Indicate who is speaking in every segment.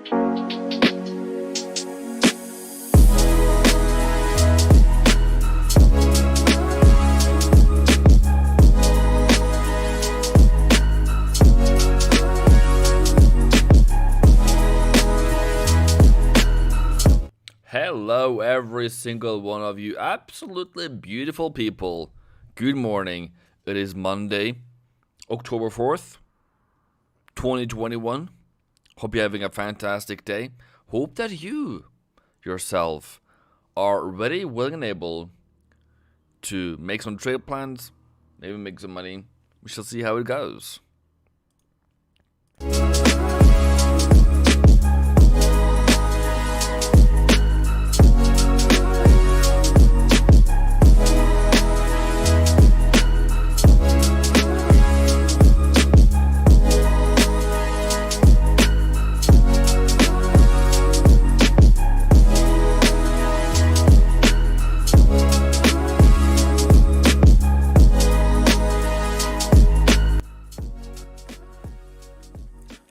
Speaker 1: Hello, every single one of you absolutely beautiful people. Good morning. It is Monday, October 4th, 2021. Hope you're having a fantastic day. Hope that you yourself are ready, willing, and able to make some trade plans, maybe make some money. We shall see how it goes.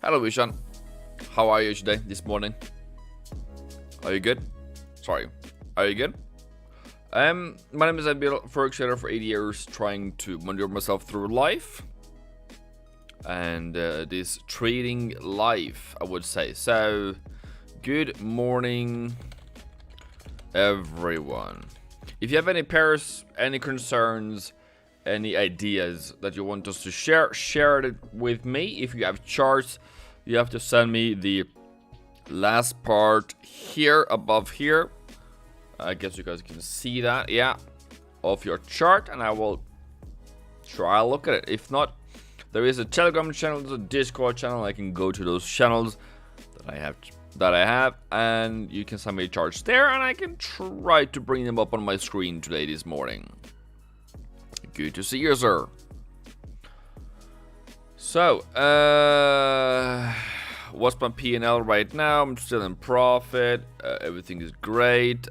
Speaker 1: Hello, Ishan. How are you today, this morning? Are you good? Sorry. Are you good? My name is Abil, Forex trader for 8 years, trying to maneuver myself through life. And this trading life, I would say. So, good morning, everyone. If you have any pairs, any concerns, any ideas that you want us to share it with me. If you have charts, you have to send me the last part here, above here. I guess you guys can see that, yeah, of your chart, and I will try to look at it. If not, there is a Telegram channel, there's a Discord channel. I can go to those channels that I have, and you can send me charts there, and I can try to bring them up on my screen today, this morning. Good to see you, sir. So, what's my P&L right now? I'm still in profit. Everything is great.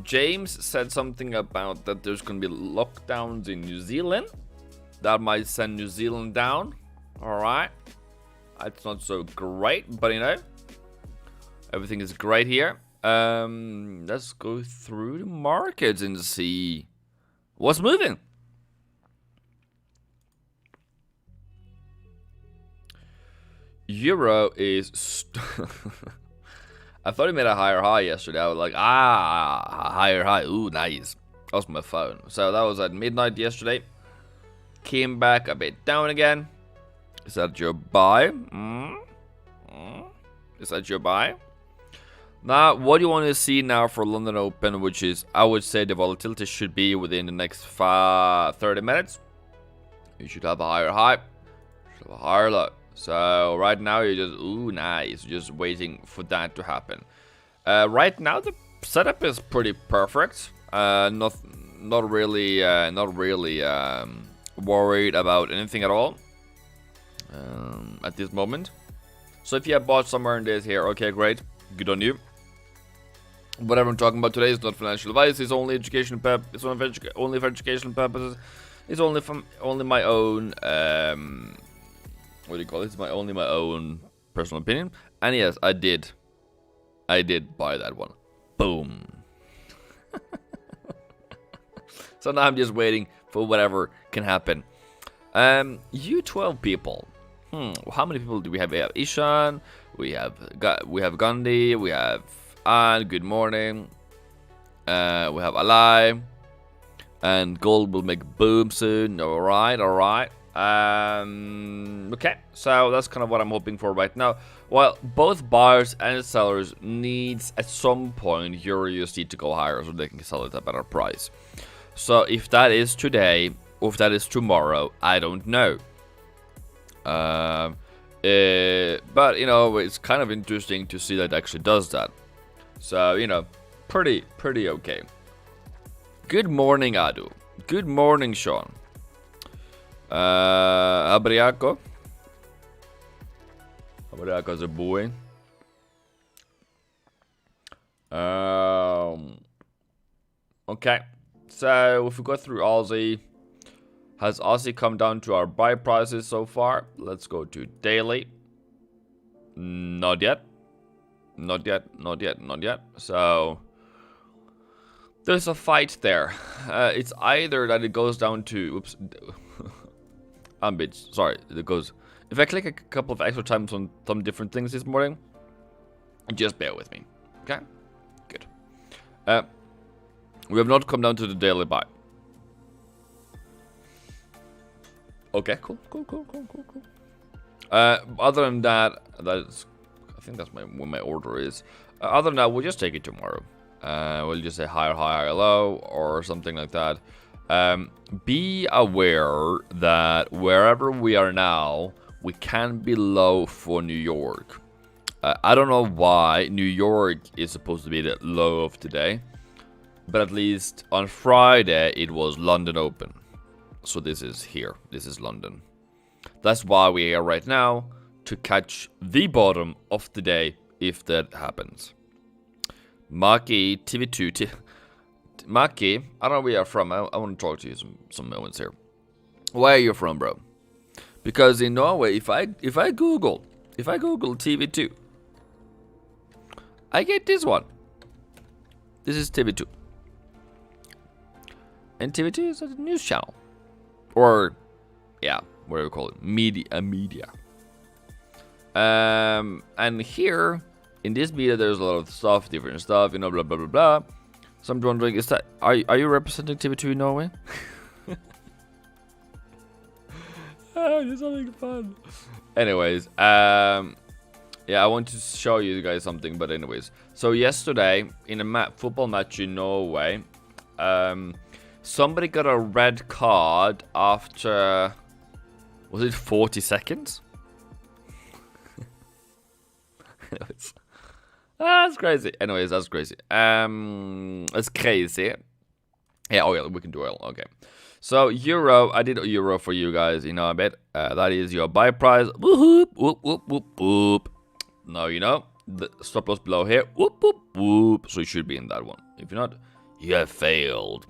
Speaker 1: James said something about that there's going to be lockdowns in New Zealand. That might send New Zealand down. Alright. That's not so great, but you know, everything is great here. Let's go through the markets and see what's moving. Euro is I thought it made a higher high yesterday. I was like, higher high. Ooh, nice. That was my phone. So that was at midnight yesterday. Came back a bit down again. Is that your buy? Is that your buy? Now, what do you want to see now for London Open, which is, I would say the volatility should be within the next 30 minutes. You should have a higher high, you should have a higher low. So right now you're just, ooh, nice, just waiting for that to happen. Right now the setup is pretty perfect. Not really worried about anything at all at this moment. So if you have bought somewhere in this here, okay, great, good on you. Whatever I'm talking about today is not financial advice. It's only education It's only for educational purposes. It's only my own. What do you call it? It's only my own personal opinion. And yes, I did buy that one. Boom. So now I'm just waiting for whatever can happen. You 12 people. How many people do we have? We have Ishan. We have Gandhi. We have Anne. Good morning. We have Alai. And gold will make boom soon. All right. Okay, so that's kind of what I'm hoping for right now. Well, both buyers and sellers needs at some point EURUSD to go higher so they can sell it at a better price. So if that is today or if that is tomorrow, I don't know. But you know, it's kind of interesting to see that it actually does that. So you know, pretty okay. Good morning, Adu. Good morning, Sean. Abriaco. Abriaco's a boy. Okay. So if we go through Aussie, has Aussie come down to our buy prices so far? Let's go to daily. Not yet. Not yet. Not yet. Not yet. So there's a fight there. It's either that it goes down to... Oops. I'm a bit sorry. It goes... If I click a couple of extra times on some different things this morning, just bear with me. Okay? Good. We have not come down to the daily buy. Okay, cool. Other than that, that's... I think that's what my order is. Other than that, we'll just take it tomorrow. We'll just say hi, hello, or something like that. Be aware that wherever we are now, we can be low for New York. I don't know why New York is supposed to be the low of today, but at least on Friday it was London open. So this is here. This is London. That's why we're here right now, to catch the bottom of the day if that happens. Maki, TV2, Maki, I don't know where you're from. I want to talk to you some moments here. Where are you from, bro? Because in Norway, if I Google TV2, I get this one. This is TV2. And TV2 is a news channel. Or, yeah, whatever you call it. Media. And here, in this media, there's a lot of stuff, different stuff, blah, blah, blah, blah. So I'm wondering, is that, are you representing TV2 in Norway? Oh, just something fun. Anyways, yeah, I want to show you guys something, but anyways. So yesterday, in a football match in Norway, somebody got a red card after, was it 40 seconds? Anyways. That's crazy. Anyways, that's crazy. It's crazy. Yeah, oil. We can do oil. Okay. So, euro. I did euro for you guys, a bit. That is your buy price. Whoop, whoop, whoop, whoop, whoop. Now, the stop loss below here. Whoop, whoop, whoop. So, you should be in that one. If you're not, you have failed.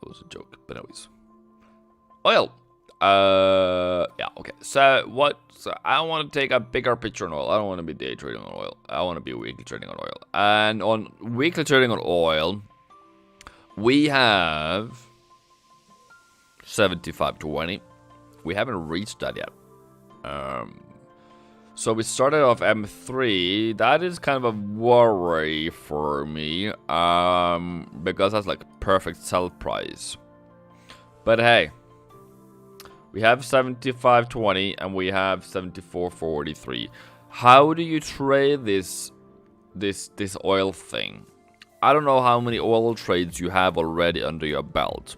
Speaker 1: That was a joke. But anyways. Oil. Yeah, okay. So I want to take a bigger picture on oil. I don't want to be day trading on oil. I want to be weekly trading on oil. And on weekly trading on oil, we have 75.20. We haven't reached that yet. So we started off M3. That is kind of a worry for me. Because that's like perfect sell price. But hey. We have 75.20 and we have 74.43. How do you trade this oil thing? I don't know how many oil trades you have already under your belt.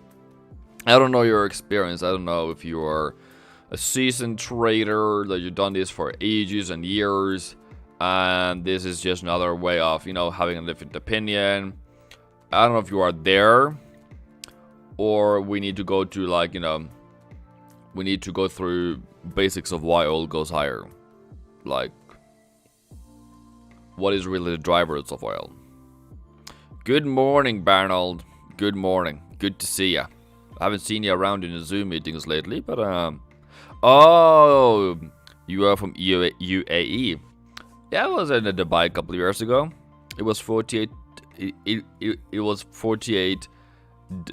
Speaker 1: I don't know your experience. I don't know if you are a seasoned trader, that you've done this for ages and years, and this is just another way of, having a different opinion. I don't know if you are there, or we need to go to we need to go through basics of why oil goes higher. Like, what is really the drivers of oil? Good morning, Barnold. Good morning. Good to see ya. I haven't seen you around in the Zoom meetings lately, but oh, you are from UAE. Yeah, I was in Dubai a couple of years ago. It was 48. It was 48.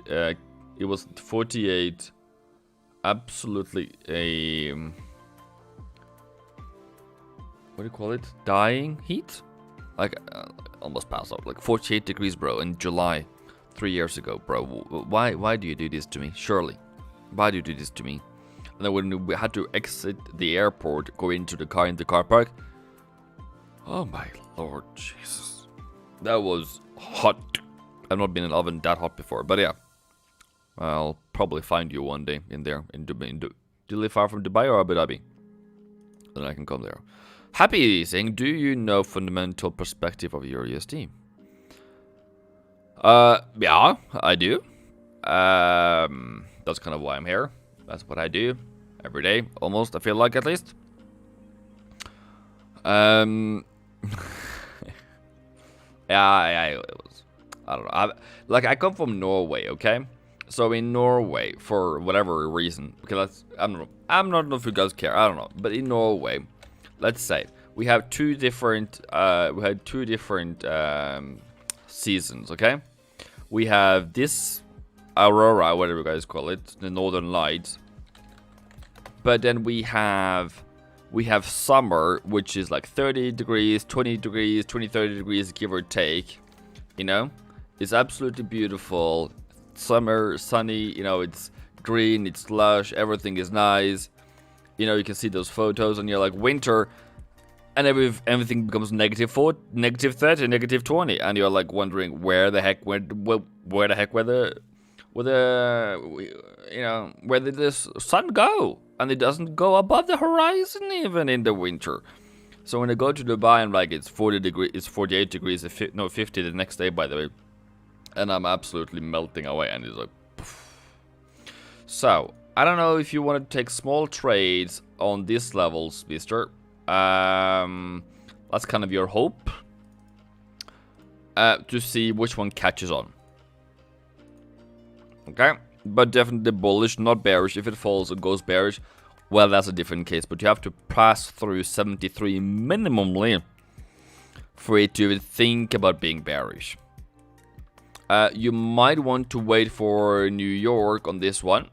Speaker 1: It was 48. Absolutely a what do you call it? Dying heat? Like almost passed out. Like 48 degrees, bro, in July 3 years ago, bro. Why do you do this to me? Surely, why do you do this to me? And then when we had to exit the airport, go into the car in the car park. Oh my Lord Jesus, that was hot. I've not been in an oven that hot before, but yeah. I'll probably find you one day in there, in Dubai. Do you live far from Dubai or Abu Dhabi? Then I can come there. Happy saying, do you know fundamental perspective of your USD? Yeah, I do. That's kind of why I'm here. That's what I do every day, almost. I feel like, at least. Yeah, it was. I don't know. I come from Norway, okay? So in Norway, for whatever reason, because I don't know if you guys care, I don't know, but in Norway, let's say, we have two different seasons. Okay, we have this aurora, whatever you guys call it, the northern lights. But then we have summer, which is like 30 degrees, 20 degrees, 20, 30 degrees, give or take. You know, it's absolutely beautiful. Summer, sunny. You know, it's green, it's lush, everything is nice. You know, you can see those photos, and you're like winter, and everything becomes -4, -30, -20, and you're like wondering where the heck where did this sun go? And it doesn't go above the horizon even in the winter. So when I go to Dubai, I'm like, it's 40 degrees, it's 48 degrees, 50 the next day, by the way, and I'm absolutely melting away, and it's like, poof. So I don't know if you want to take small trades on these levels, mister. That's kind of your hope, to see which one catches on. Okay, but definitely bullish, not bearish. If it falls and goes bearish, well, that's a different case. But you have to pass through 73 minimally for it to even think about being bearish. You might want to wait for New York on this one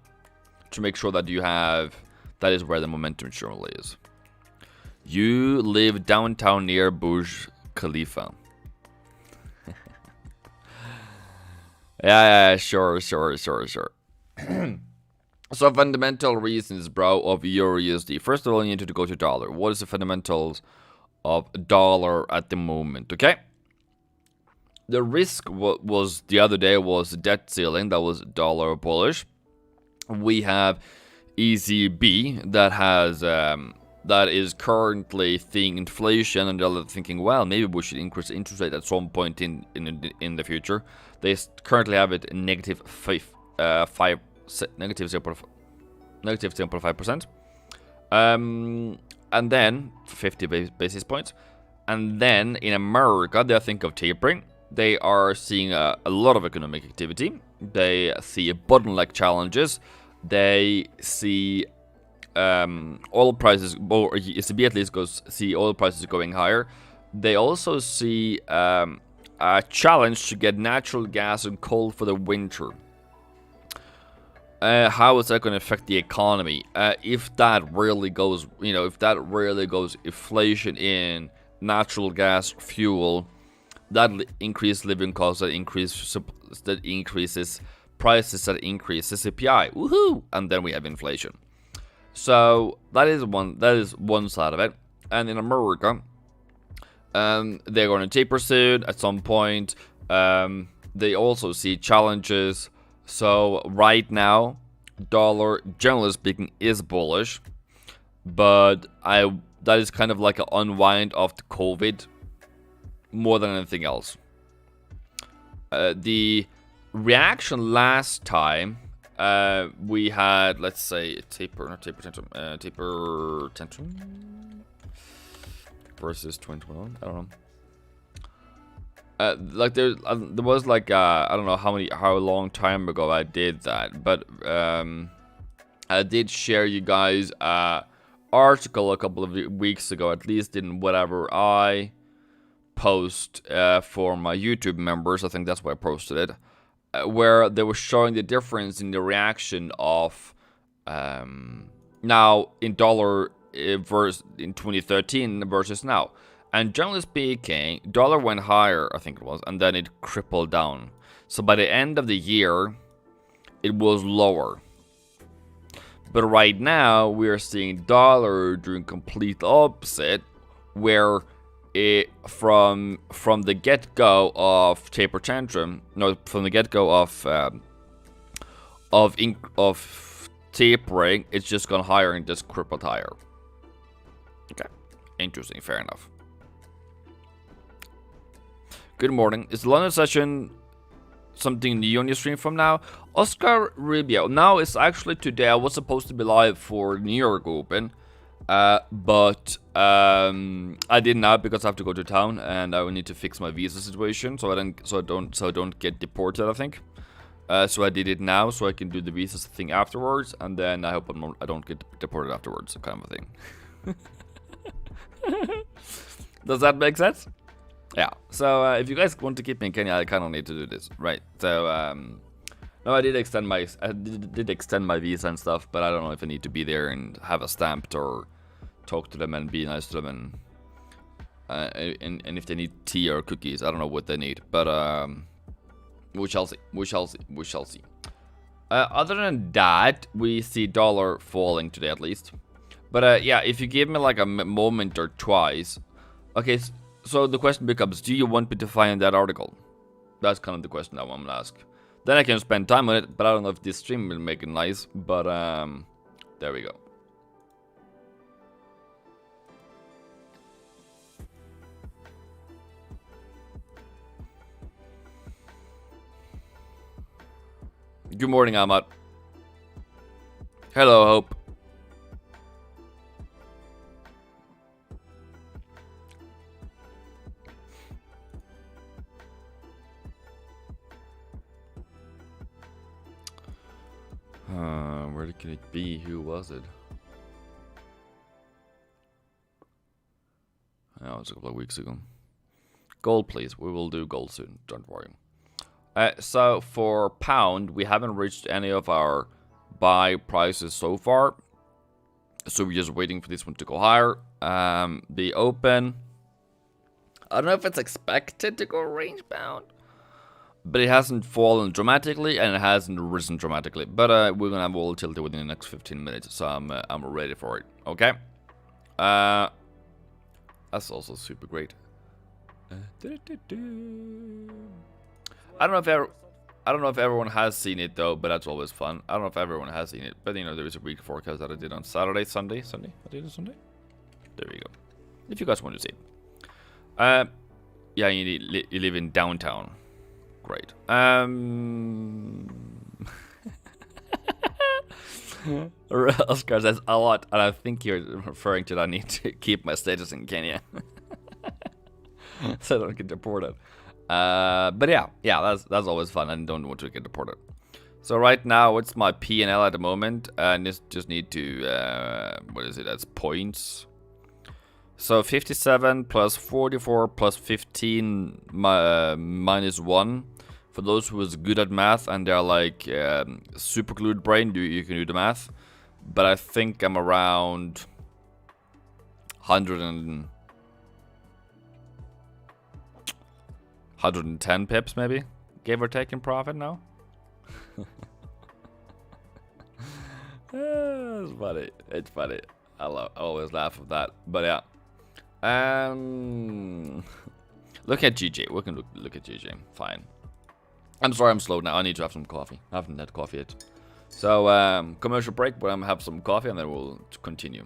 Speaker 1: to make sure that that is where the momentum surely is. You live downtown near Burj Khalifa. Yeah, sure. So fundamental reasons, bro, of EURUSD. First of all, you need to go to dollar. What is the fundamentals of dollar at the moment? Okay. The risk was the other day was the debt ceiling. That was dollar bullish. We have ECB that is currently seeing inflation, and they're thinking, well, maybe we should increase interest rate at some point in the future. They currently have it -0.5%, and then 50 basis points. And then in America, they think of tapering. They are seeing a lot of economic activity. They see bottleneck challenges. They see oil prices, or ECB at least see oil prices going higher. They also see a challenge to get natural gas and coal for the winter. How is that going to affect the economy? If that really goes, inflation in natural gas fuel, that increases living costs, that increases prices, that increases CPI. Woohoo! And then we have inflation. So that is one side of it. And in America, they're going to taper soon at some point. They also see challenges. So right now, dollar, generally speaking, is bullish. But that is kind of like an unwind of the COVID more than anything else. The reaction last time, we had, let's say, taper tantrum versus 2021. I don't know. Like there was like I don't know how long time ago I did that, but I did share you guys article a couple of weeks ago, at least in whatever I post for my YouTube members. I think that's why I posted it, where they were showing the difference in the reaction of now in dollar versus in 2013 versus now. And generally speaking, dollar went higher, I think it was, and then it crippled down. So by the end of the year, it was lower. But right now, we are seeing dollar doing complete opposite, where it from the get-go of taper tantrum, no, from the get-go of tapering, it's just gone higher and just crippled higher. Okay, interesting, fair enough. Good morning. Is the London session something new on your stream from now? Oscar Rubio. No, it's actually today. I was supposed to be live for New York Open, but I did not because I have to go to town and I will need to fix my visa situation so I don't get deported, I think. So I did it now so I can do the visa thing afterwards, and then I hope I don't get deported afterwards, kind of a thing. Does that make sense? Yeah. So if you guys want to keep me in Kenya, I kind of need to do this, right? So no, I did extend my visa and stuff, but I don't know if I need to be there and have a stamped or talk to them and be nice to them and if they need tea or cookies. I don't know what they need, but we shall see. We shall see. Other than that, we see dollar falling today at least. But yeah, if you give me like a moment or twice, okay. So the question becomes, do you want me to find that article? That's kind of the question I want to ask. Then I can spend time on it, but I don't know if this stream will make it nice. But there we go. Good morning, Ahmad. Hello, Hope. Where could it be? Who was it? Oh, it was a couple of weeks ago. Gold, please. We will do gold soon. Don't worry. So for pound, we haven't reached any of our buy prices so far. So we're just waiting for this one to go higher. The open, I don't know if it's expected to go range bound, but it hasn't fallen dramatically and it hasn't risen dramatically. But we're gonna have volatility within the next 15 minutes, so I'm ready for it. Okay. That's also super great. I don't know if everyone has seen it though, but that's always fun. I don't know if everyone has seen it, but you know there is a week forecast that I did on Saturday, Sunday. I did it Sunday. There we go. If you guys want to see it. Yeah, you live in downtown. Great. Oscar says a lot, and I think you're referring to that I need to keep my status in Kenya, so I don't get deported. But yeah, that's always fun. I don't want to get deported. So right now, it's my P&L at the moment, and just need to what is it? That's points. So 57 plus 44 plus 15 minus 1. For those who is good at math and they're like super glued brain, you can do the math. But I think I'm around 110 pips maybe, give or take in profit now. It's funny. It's funny. I always laugh at that. But yeah. Look at GJ. We can look at GJ. Fine. I'm sorry I'm slow now. I need to have some coffee. I haven't had coffee yet. So, commercial break, but I'm gonna have some coffee and then we'll continue.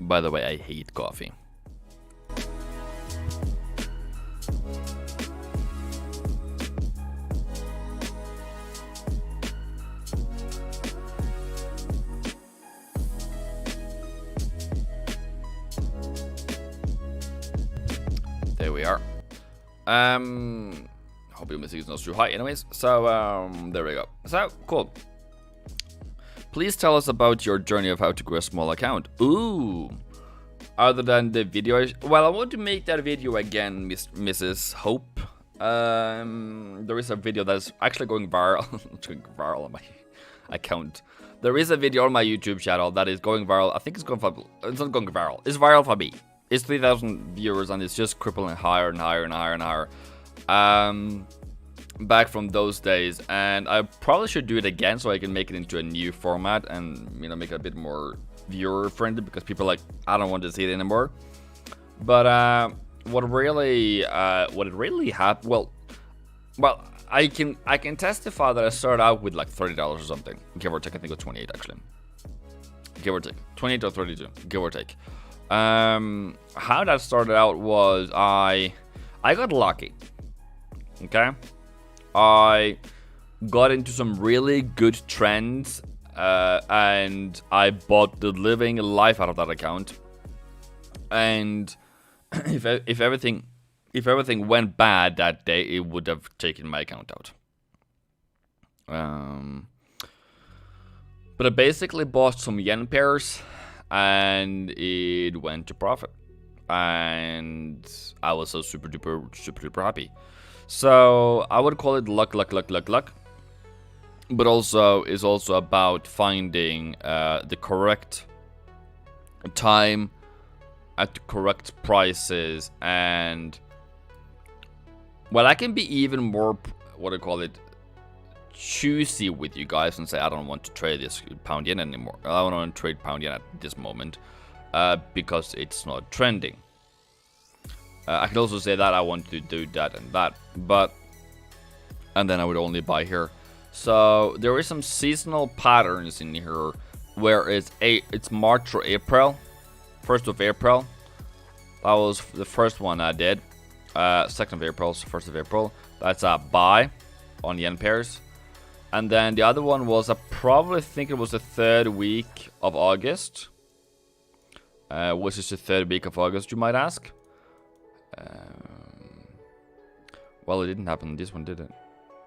Speaker 1: By the way, I hate coffee. There we are. Hope your music is not too high anyways. So, there we go. So, cool. Please tell us about your journey of how to grow a small account. Ooh. Other than the video, well, I want to make that video again, Mrs. Hope. There is a video that's actually going viral. It's going viral on my account. There is a video on my YouTube channel that is going viral. I think it's going viral. It's not going viral. It's viral for me. It's 3,000 viewers and it's just crippling higher and higher and higher and higher. Back from those days, and I probably should do it again so I can make it into a new format and, you know, make it a bit more viewer friendly, because people are like, I don't want to see it anymore. But what it really happened. Well, I can testify that I started out with like $30 or something, give or take. I think it was 28 actually, give or take, 28 or 32, give or take. How that started out was I got lucky. Okay, I got into some really good trends, and I bought the living life out of that account. And if everything went bad that day, it would have taken my account out. But I basically bought some yen pairs, and it went to profit, and I was so super duper happy. So I would call it luck. But also it's also about finding the correct time at the correct prices. And well, I can be even more, what do I call it, choosy with you guys and say I don't want to trade this pound yen anymore. I don't want to trade pound yen at this moment because it's not trending. I can also say that I want to do that and that, and then I would only buy here. So there is some seasonal patterns in here where it's March or April, 1st of April. That was the first one I did. 2nd of April, so 1st of April. That's a buy on yen pairs. And then the other one was, I probably think it was the 3rd week of August. Which is the 3rd week of August, you might ask? Well, it didn't happen. This one did it.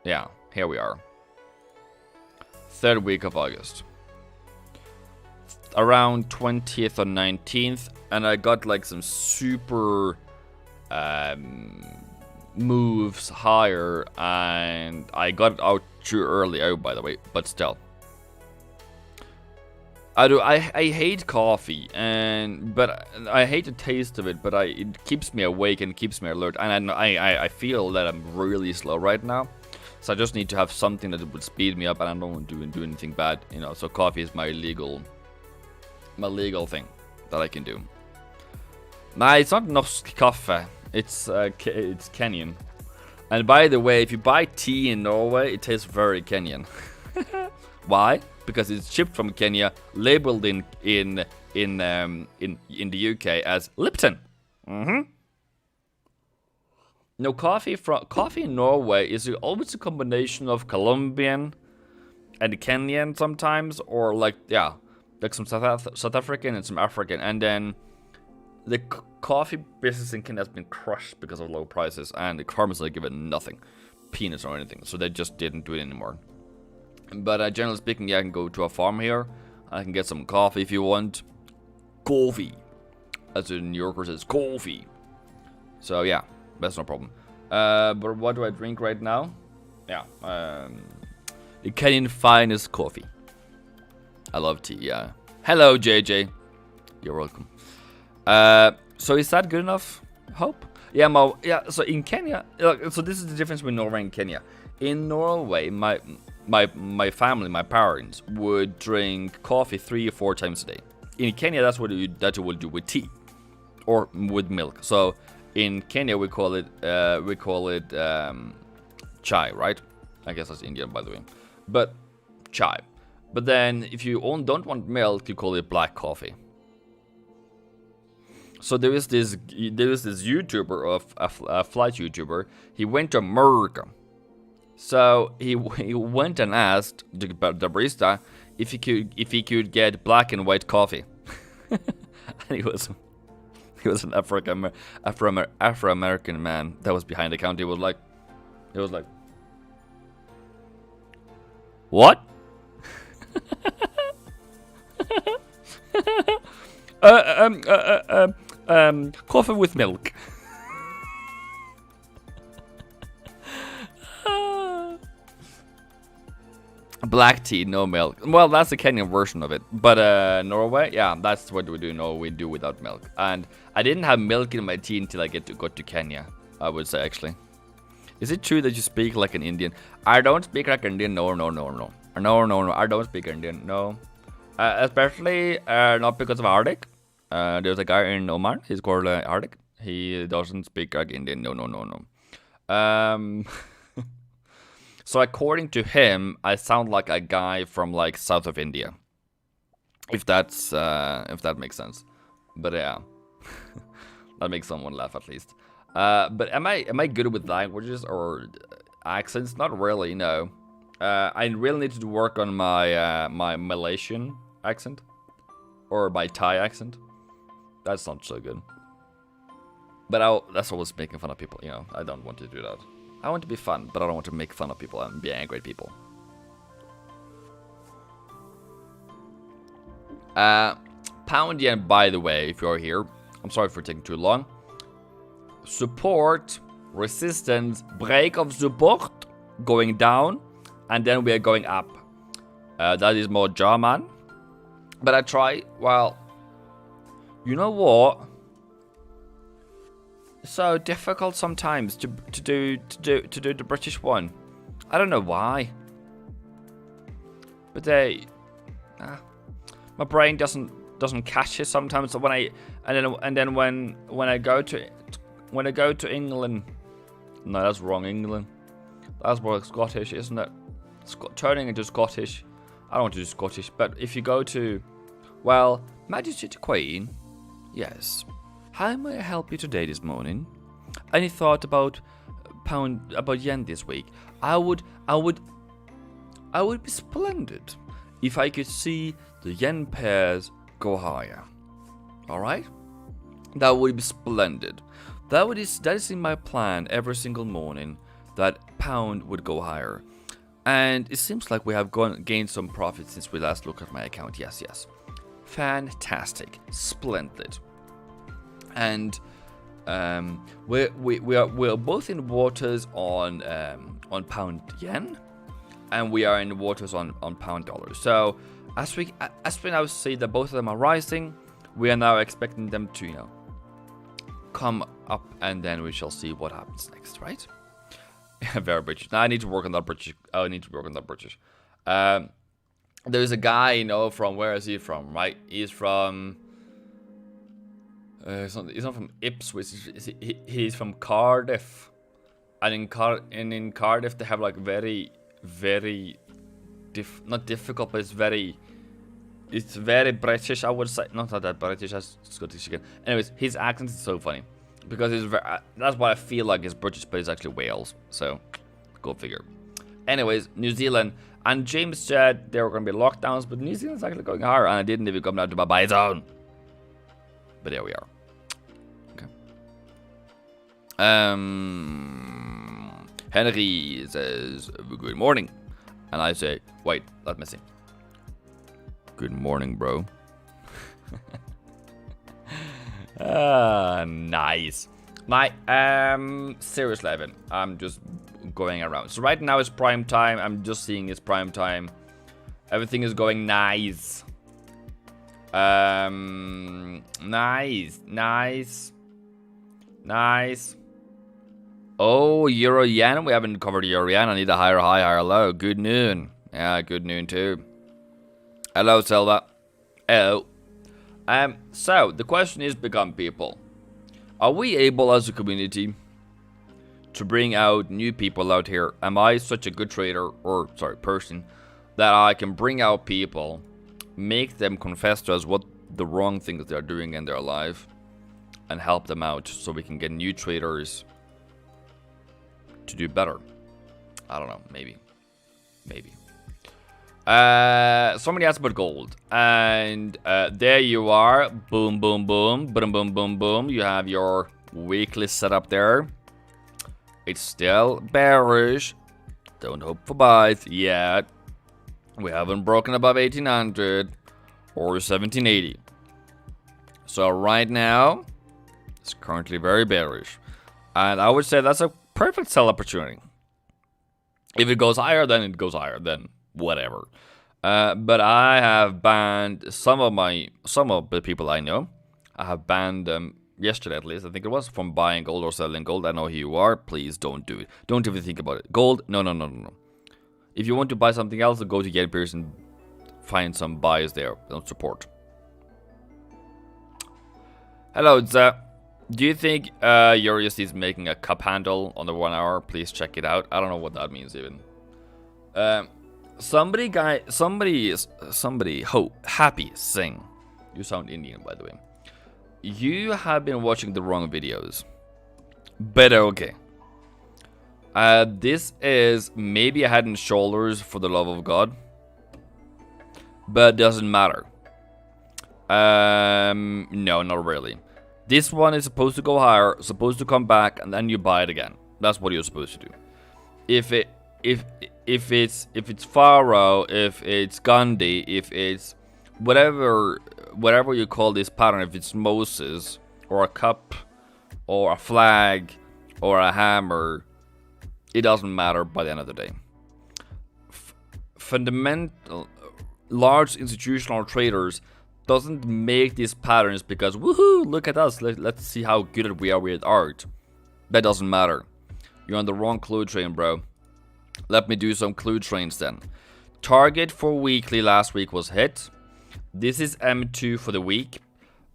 Speaker 1: Yeah, here we are. 3rd week of August. Around 20th or 19th. And I got like some super moves higher. And I got it out too early out, by the way. But still. I hate coffee, but I hate the taste of it. But it keeps me awake and keeps me alert, and I feel that I'm really slow right now, so I just need to have something that would speed me up, and I don't want to do anything bad, you know. So coffee is my legal thing that I can do. Nah, it's not norsk coffee. It's Kenyan. And by the way, if you buy tea in Norway, it tastes very Kenyan. Why? Because it's shipped from Kenya, labeled in the UK as Lipton. No, coffee in Norway is always a combination of Colombian and Kenyan sometimes, or like some South African and some African, and then the coffee business in Kenya has been crushed because of low prices, and the farmers are given nothing, peanuts or anything, so they just didn't do it anymore. But generally speaking, I can go to a farm here. I can get some coffee if you want. Coffee. As the New Yorker says, coffee. So yeah, that's no problem. But what do I drink right now? Yeah, the Kenyan finest coffee. I love tea, yeah. Hello, JJ. You're welcome. So is that good enough? Hope? Yeah, so in Kenya, so this is the difference between Norway and Kenya. In Norway, my family, my parents, would drink coffee 3 or 4 times a day. In Kenya, that's what you will do with tea or with milk. So in Kenya, we call it chai, right? I guess that's Indian, by the way, but chai. But then if you don't want milk, you call it black coffee. So there is this YouTuber, a flight YouTuber. He went to America. So he went and asked the barista if he could get black and white coffee. And he was an Afro-American man that was behind the counter. He was like, what? Coffee with milk. Black tea, no milk. Well, that's the Kenyan version of it. But Norway, yeah, that's what we do. No, we do without milk. And I didn't have milk in my tea until I got to Kenya, I would say, actually. Is it true that you speak like an Indian? I don't speak like Indian. No. I don't speak Indian. No. Especially not because of Arctic. There's a guy in Oman. He's called Arctic. He doesn't speak like Indian. No. So according to him, I sound like a guy from like south of India. If that makes sense. But yeah, that makes someone laugh at least. But am I good with languages or accents? Not really. No. I really need to work on my my Malaysian accent or my Thai accent. That's not so good. But that's always making fun of people. You know, I don't want to do that. I want to be fun, but I don't want to make fun of people and be angry at people. Pound yen, by the way, if you're here, I'm sorry for taking too long. Support, resistance, break of support, going down, and then we are going up. That is more German. But I try, well, you know what? It's so difficult sometimes to do the British one. I don't know why. But my brain doesn't catch it sometimes. So when I go to England, no, that's wrong. England, that's more Scottish, isn't it? Turning into Scottish. I don't want to do Scottish, but if you go to, well, Majesty the Queen, yes. How may I help you today this morning? Any thought about yen this week? I would be splendid if I could see the yen pairs go higher. All right? That would be splendid. That is in my plan every single morning, that pound would go higher. And it seems like we have gained some profit since we last looked at my account. Yes. Fantastic. Splendid. And we're both in waters on pound yen, and we are in waters on pound dollar. So as we now see that both of them are rising, we are now expecting them to, you know, come up, and then we shall see what happens next, right? Very British. Now I need to work on that British. There's a guy, you know, from, where is he from? Right, he's from. He's not from Ipswich. He's from Cardiff, and in Cardiff they have like very not difficult, but it's very British, I would say. Not that British, as Scottish again. Anyways, his accent is so funny because that's what I feel like is British, but it's actually Wales. So go figure. Anyways, New Zealand, and James said there were going to be lockdowns, but New Zealand's actually going higher, and I didn't even come down to my buy zone. But here we are. Henry says, good morning. And I say, wait, let me see. Good morning, bro. Nice. Seriously, Evan, I'm just going around. So right now it's prime time. I'm just seeing it's prime time. Everything is going nice. Nice. Oh, Euro Yen. We haven't covered Euro Yen. I need a higher high, higher low. Good noon. Yeah, good noon too. Hello, Silva. Hello. So the question is, become people. Are we able as a community to bring out new people out here? Am I such a good trader, or person, that I can bring out people, make them confess to us what the wrong things they're doing in their life, and help them out so we can get new traders to do better? I don't know, maybe. Somebody asked about gold, and there you are. Boom. You have your weekly setup there. It's still bearish. Don't hope for buys yet. We haven't broken above 1800 or 1780. So right now, it's currently very bearish, and I would say that's a perfect sell opportunity. If it goes higher, then it goes higher. Then whatever. But I have banned some of the people I know. I have banned them yesterday, at least I think it was, from buying gold or selling gold. I know who you are. Please don't do it. Don't even think about it. Gold, no. If you want to buy something else, go to Yen Peers and find some buys there. Don't support. Hello, Zah. Do you think Urius is making a cup handle on the 1 hour? Please check it out. I don't know what that means even. Somebody happy sing. You sound Indian, by the way. You have been watching the wrong videos. But okay. This is maybe a Head and Shoulders for the love of God. But it doesn't matter. No, not really. This one is supposed to go higher, supposed to come back, and then you buy it again. That's what you're supposed to do. If it's Pharaoh, if it's Gandhi, if it's whatever you call this pattern, if it's Moses or a cup or a flag or a hammer, it doesn't matter by the end of the day. Fundamental large institutional traders doesn't make these patterns because woohoo, look at us, let's see how good we are with art. That doesn't matter. You're on the wrong clue train, bro. Let me do some clue trains then. Target for weekly last week was hit. This is M2 for the week.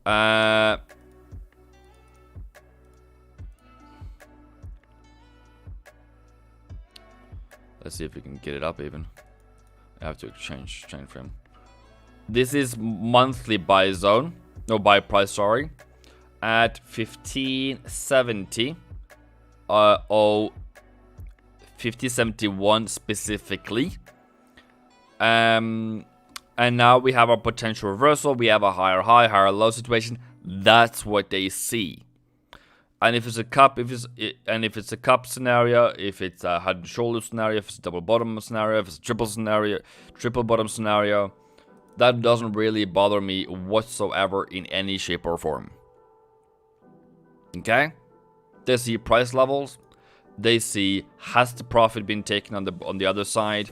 Speaker 1: Let's see if we can get it up even. I have to change chain frame. This is monthly buy zone. No, buy price, sorry. At 1570. 5071 specifically. And now we have a potential reversal. We have a higher high, higher low situation. That's what they see. And if it's a cup, if it's a cup scenario, if it's a head and shoulder scenario, if it's a double bottom scenario, if it's a triple bottom scenario, that doesn't really bother me whatsoever in any shape or form. Okay? They see price levels. They see, has the profit been taken on the other side?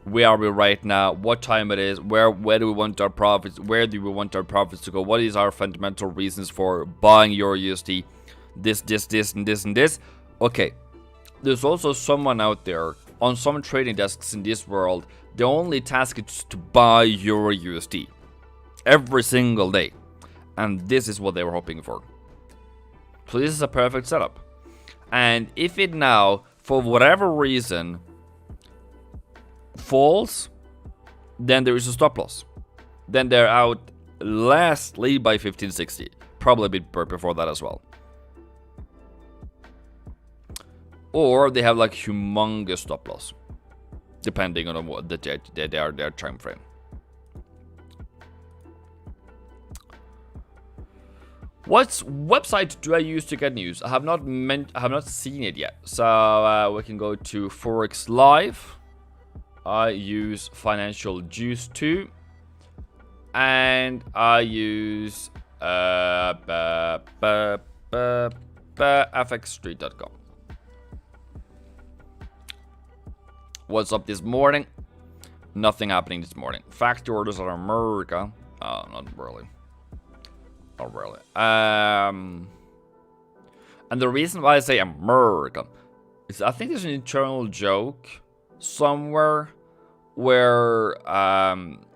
Speaker 1: Where are we right now? What time it is? Where do we want our profits? Where do we want our profits to go? What is our fundamental reasons for buying your USD? This, and this. Okay. There's also someone out there on some trading desks in this world. The only task is to buy your USD every single day. And this is what they were hoping for. So this is a perfect setup. And if it now, for whatever reason, falls, then there is a stop loss. Then they're out lastly by 1560. Probably a bit before that as well. Or they have like humongous stop loss, depending on what their time frame. What website do I use to get news? I have not seen it yet. So we can go to Forex Live. I use Financial Juice 2, and I use fxstreet.com. What's up this morning? Nothing happening this morning. Factory orders out of America. Oh, not really. Not really. And the reason why I say America is I think there's an internal joke somewhere where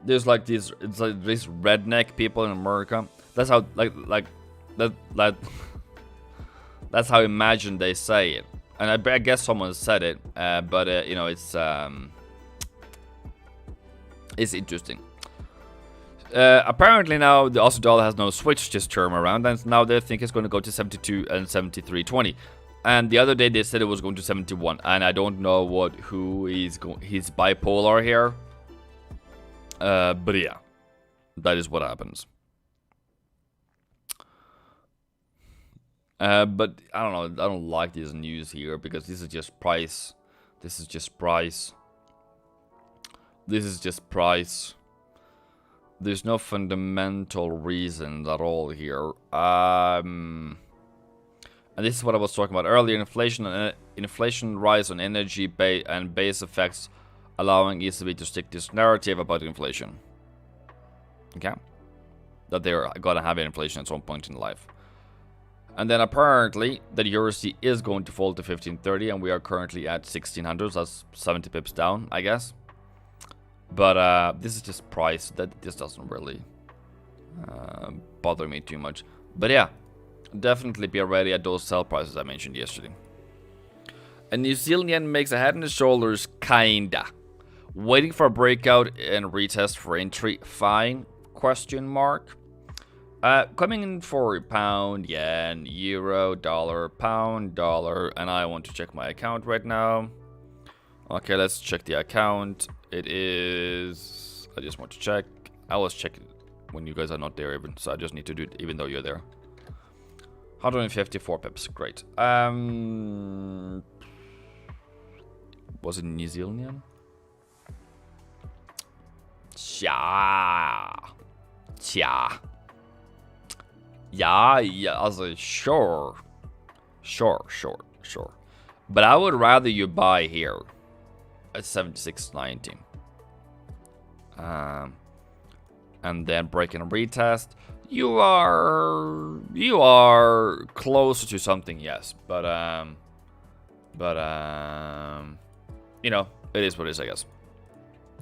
Speaker 1: there's like these, it's like these redneck people in America. That's how that's how Imagine they say it. And I guess someone said it, but you know, it's interesting. Apparently now the Aussie dollar has no switch this term around, and now they think it's going to go to 72 and 73.20. And the other day they said it was going to 71, and I don't know who he's bipolar here. But yeah, that is what happens. But I don't know. I don't like this news here because this is just price. This is just price. This is just price. There's no fundamental reason at all here. And this is what I was talking about earlier. Inflation rise on energy and base effects, allowing ECB to stick this narrative about inflation. Okay, that they're gonna have inflation at some point in life. And then apparently that USD is going to fall to 1530, and we are currently at 1600. So that's 70 pips down, I guess. But this is just price. This doesn't really bother me too much. But yeah, definitely be ready at those sell prices I mentioned yesterday. A New Zealand yen makes a head and shoulders, kinda. Waiting for a breakout and retest for entry, fine, question mark. Coming in for pound, yen, euro, dollar, pound, dollar, and I want to check my account right now. Okay, let's check the account. It is... I just want to check. I always check it when you guys are not there even, so I just need to do it even though you're there. 154 pips, great. Was it New Zealand yen? Tja. Yeah, also sure. But I would rather you buy here at 76.90. And then break and retest. You are closer to something, yes. But you know, it is what it is, I guess.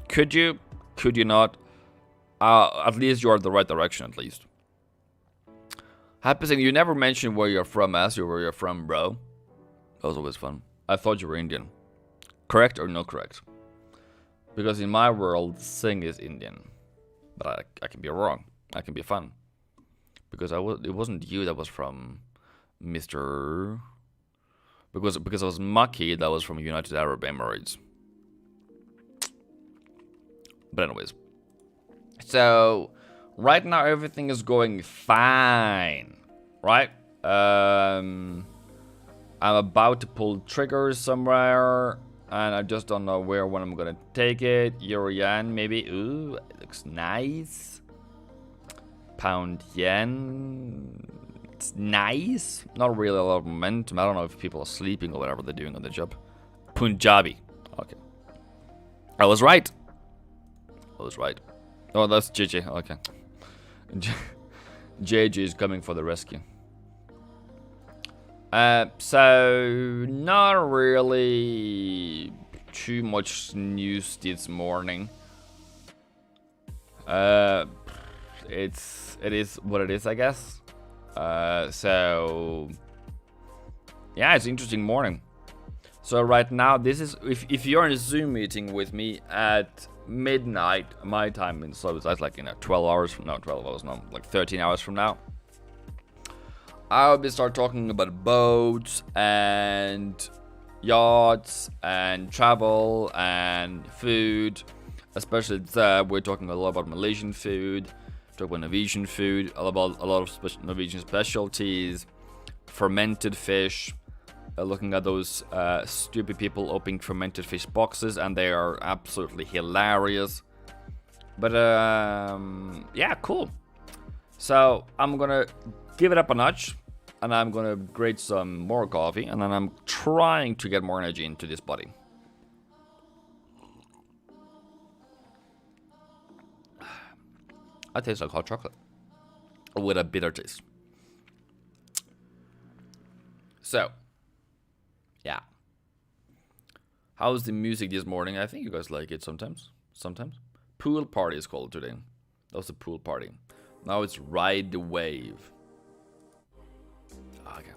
Speaker 1: Could you not? At least you are in the right direction, at least. Happy saying, you never mentioned where you're from, where you're from, bro. That was always fun. I thought you were Indian. Correct or no correct? Because in my world, Singh is Indian. But I can be wrong. I can be fun. Because it wasn't you that was from Mr. Because it was Maki that was from United Arab Emirates. But anyways. So, right now everything is going fine. Right? I'm about to pull triggers somewhere. And I just don't know when I'm gonna take it. Euro yen, maybe. Ooh, it looks nice. Pound yen. It's nice. Not really a lot of momentum. I don't know if people are sleeping or whatever they're doing on the job. Punjabi. Okay. I was right. Oh, that's JJ. Okay. JJ is coming for the rescue. So not really too much news this morning. It is what it is, I guess. So yeah, it's an interesting morning. So right now, this is if you're in a Zoom meeting with me at midnight my time, and so that's like 12 hours from now, 12 hours no, like 13 hours from now. I'll be start talking about boats and yachts and travel and food. Especially we're talking a lot about Malaysian food, talk about Norwegian food, about a lot of Norwegian specialties, fermented fish. Looking at those stupid people opening fermented fish boxes, and they are absolutely hilarious. But yeah, cool. So I'm gonna give it up a notch. And I'm gonna grate some more coffee, and then I'm trying to get more energy into this body. I taste like hot chocolate with a bitter taste. So, yeah. How's the music this morning? I think you guys like it sometimes. Pool party is called today. That was a pool party. Now it's Ride the Wave. Okay.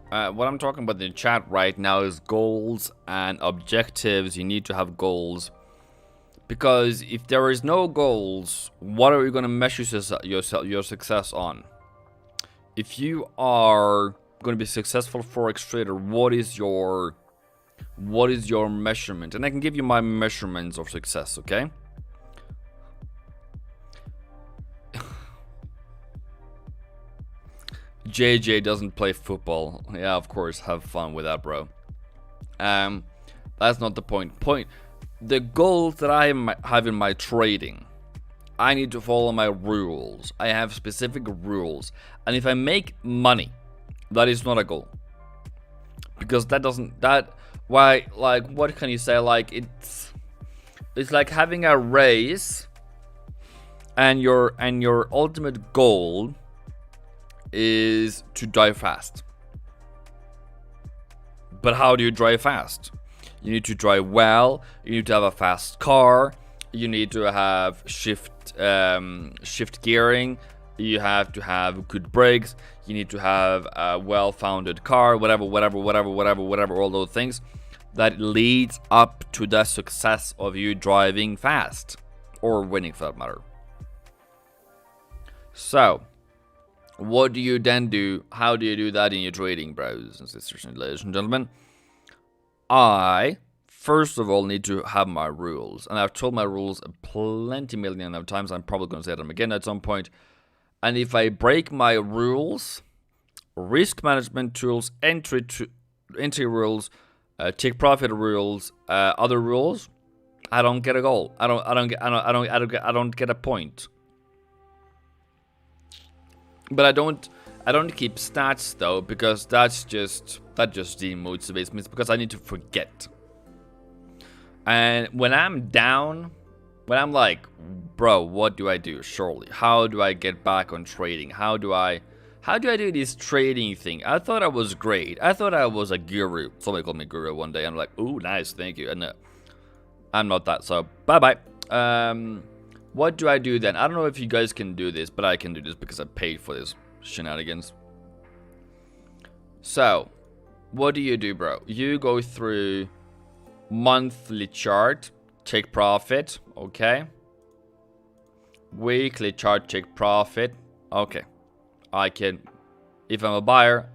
Speaker 1: What I'm talking about in the chat right now is goals and objectives. You need to have goals. Because if there is no goals, what are you going to measure your success on? If you are going to be successful forex trader, what is your measurement? And I can give you my measurements of success, okay? JJ doesn't play football. Yeah, of course, have fun with that, bro. That's not the point. The goals that I have in my trading, I need to follow my rules. I have specific rules, and if I make money, that is not a goal, because what can you say? Like it's like having a race, and your ultimate goal is to drive fast. But how do you drive fast? You need to drive well. You need to have a fast car. You need to have shift gearing. You have to have good brakes. You need to have a well-founded car. Whatever. All those things that leads up to the success of you driving fast or winning, for that matter. So, what do you then do? How do you do that in your trading, brothers and sisters and ladies and gentlemen? I, first of all, need to have my rules. And I've told my rules a million of times. I'm probably going to say them again at some point. And if I break my rules, risk management tools, entry rules, take profit rules, other rules, I don't get a goal. I don't get a point. But I don't keep stats though, because that just demotivates me. It's because I need to forget. And when I'm down, when I'm like, bro, what do I do? Surely, how do I get back on trading? How do I do this trading thing? I thought I was great. I thought I was a guru. Somebody called me guru one day. I'm like, ooh, nice, thank you. And I'm not that. So bye bye. What do I do then? I don't know if you guys can do this, but I can do this because I paid for this shenanigans. So, what do you do, bro? You go through monthly chart, take profit, okay? Weekly chart, take profit, okay. I can, if I'm a buyer,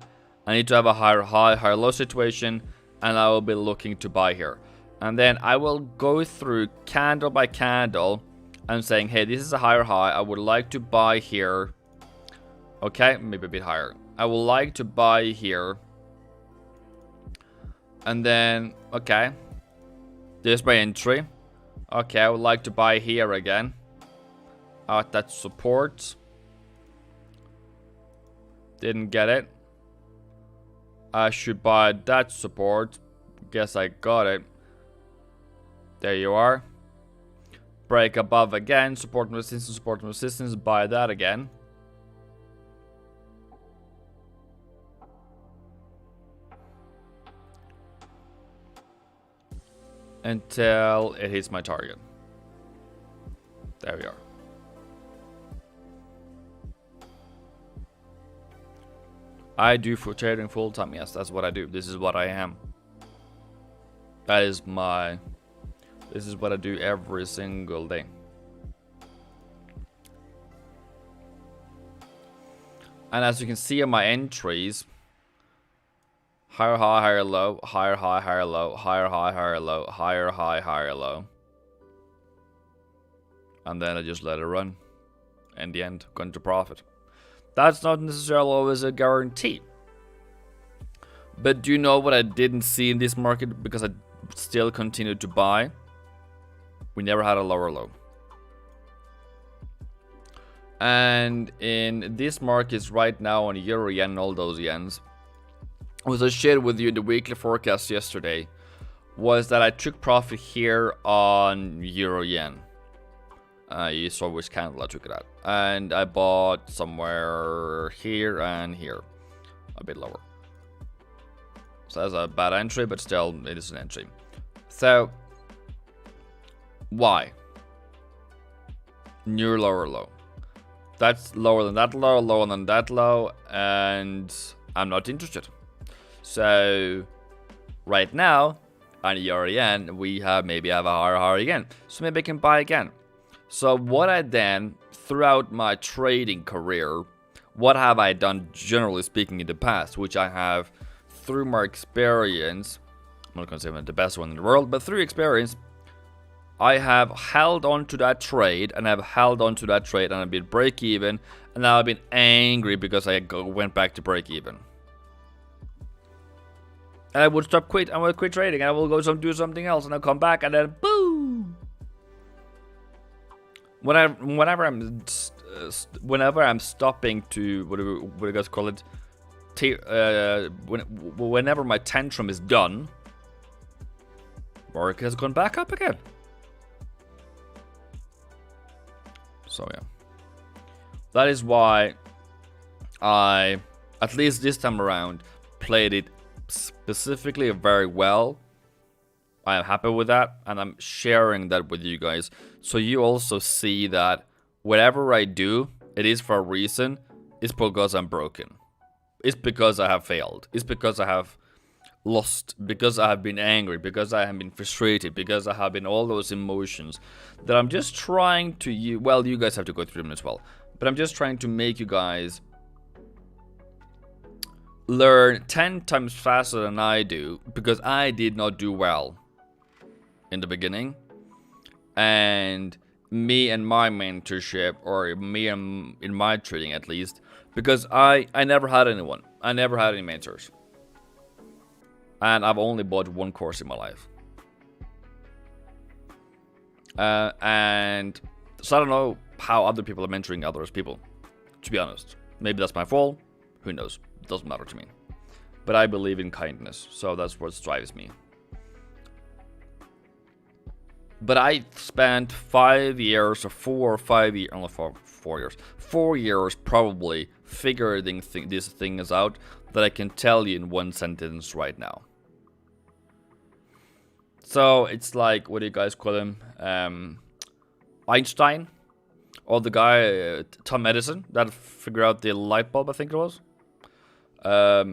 Speaker 1: I need to have a higher high, higher low situation, and I will be looking to buy here. And then I will go through candle by candle, I'm saying, hey, this is a higher high. I would like to buy here. Okay, maybe a bit higher. I would like to buy here. And then, okay. There's my entry. Okay, I would like to buy here again. That's support. Didn't get it. I should buy that support. Guess I got it. There you are. Break above again, support and resistance, buy that again. Until it hits my target. There we are. I do for trading full time, yes, that's what I do. This is what I am. This is what I do every single day. And as you can see on my entries, higher high, higher low, higher high, higher low, higher high, higher low, higher high, higher low. And then I just let it run. In the end, going to profit. That's not necessarily always a guarantee. But do you know what I didn't see in this market because I still continued to buy? We never had a lower low. And in this market right now on Euro Yen and all those yens, was I shared with you the weekly forecast yesterday, was that I took profit here on Euro Yen. You saw which candle I took it at. And I bought somewhere here and here. A bit lower. So that's a bad entry, but still it is an entry. So why? New lower low. That's lower than that low, lower than that low, and I'm not interested. So right now, on EREN, we maybe have a higher again. So maybe I can buy again. So what I then, throughout my trading career, what have I done generally speaking in the past, which I have through my experience, I'm not going to say I'm the best one in the world, but through experience, I have held on to that trade, and I've held on to that trade, and I've been break even, and now I've been angry because I went back to break even. And I would quit trading, and I will go do something else, and I'll come back, and then boom! Whenever I'm stopping to what do you guys call it? Whenever my tantrum is done, market has gone back up again. So yeah, that is why I, at least this time around, played it specifically very well. I am happy with that, and I'm sharing that with you guys, so you also see that whatever I do, it is for a reason. It's because I'm broken. It's because I have failed. It's because I have lost, because I have been angry, because I have been frustrated, because I have been all those emotions that I'm just trying to well, you guys have to go through them as well, but I'm just trying to make you guys learn 10 times faster than I do, because I did not do well in the beginning, and me and my mentorship, or me and in my trading at least, because I never had anyone. I never had any mentors. And I've only bought one course in my life. And so I don't know how other people are mentoring other people, to be honest. Maybe that's my fault. Who knows? It doesn't matter to me. But I believe in kindness, so that's what drives me. But I spent 5 years, or 4 or 5 years, only 4 years, 4 years probably figuring these things out that I can tell you in one sentence right now. So it's like, what do you guys call him? Einstein, or the guy Tom Edison that figured out the light bulb, I think it was. A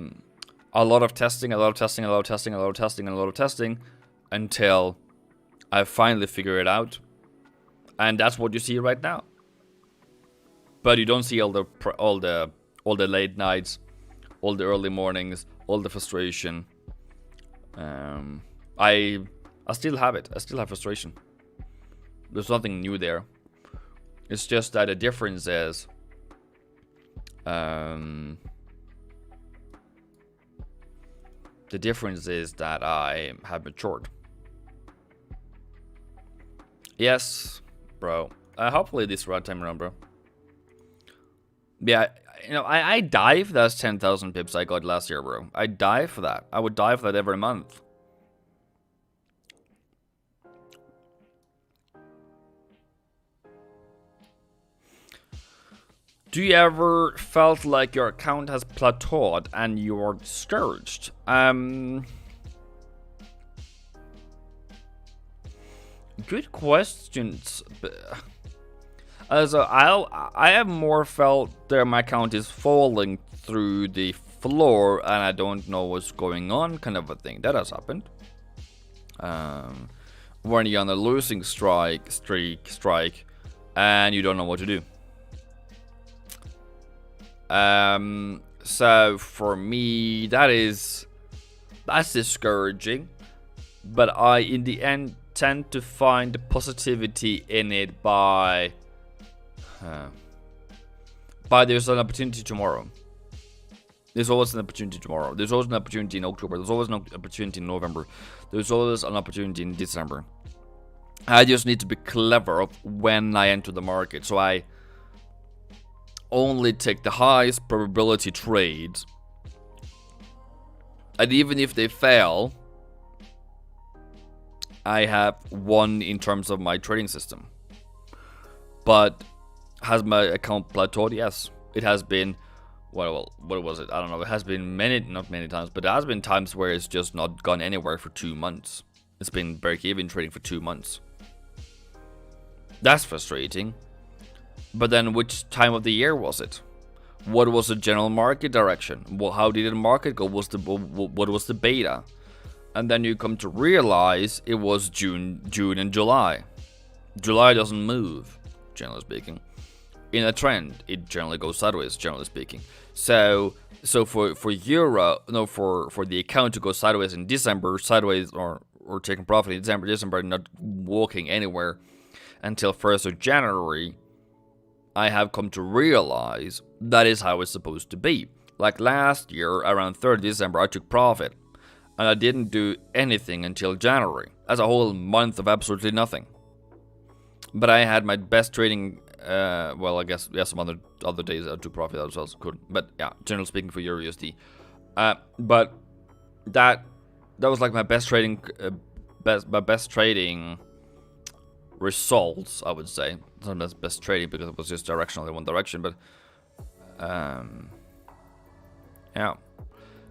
Speaker 1: lot of testing, until I finally figure it out, and that's what you see right now. But you don't see all the late nights, all the early mornings, all the frustration. I still have it. I still have frustration. There's nothing new there. It's just that the difference is, that I have matured. Yes, bro. Hopefully this right time around, bro. Yeah, I die for those 10,000 pips I got last year, bro. I die for that. I would die for that every month. Do you ever felt like your account has plateaued and you're discouraged? Good questions. I have more felt that my account is falling through the floor and I don't know what's going on, kind of a thing. That has happened. When you're on a losing strike, and you don't know what to do. So for me, that's discouraging, but I, in the end, tend to find the positivity in it by there's an opportunity tomorrow. There's always an opportunity tomorrow. There's always an opportunity in October. There's always an opportunity in November. There's always an opportunity in December. I just need to be clever of when I enter the market. So I only take the highest probability trades. And even if they fail, I have won in terms of my trading system. But has my account plateaued? Yes. It has been, well, what was it? I don't know. It has been not many times, but there has been times where it's just not gone anywhere for 2 months. It's been break-even trading for 2 months. That's frustrating. But then which time of the year was it? What was the general market direction? Well, how did the market go? What was the beta? And then you come to realize it was June and July. July doesn't move, generally speaking. In a trend, it generally goes sideways, generally speaking. So for euro, no, for the account to go sideways in December, sideways or taking profit in December, not walking anywhere until 1st of January, I have come to realize that is how it's supposed to be. Like last year, around 3rd December, I took profit. And I didn't do anything until January. As a whole month of absolutely nothing. But I had my best trading, well, I guess, yeah, some other days I took profit as well, so could. But yeah, generally speaking for Euro USD. But that was like my best trading, best trading results, I would say. It's not best trading because it was just directional in one direction, but yeah.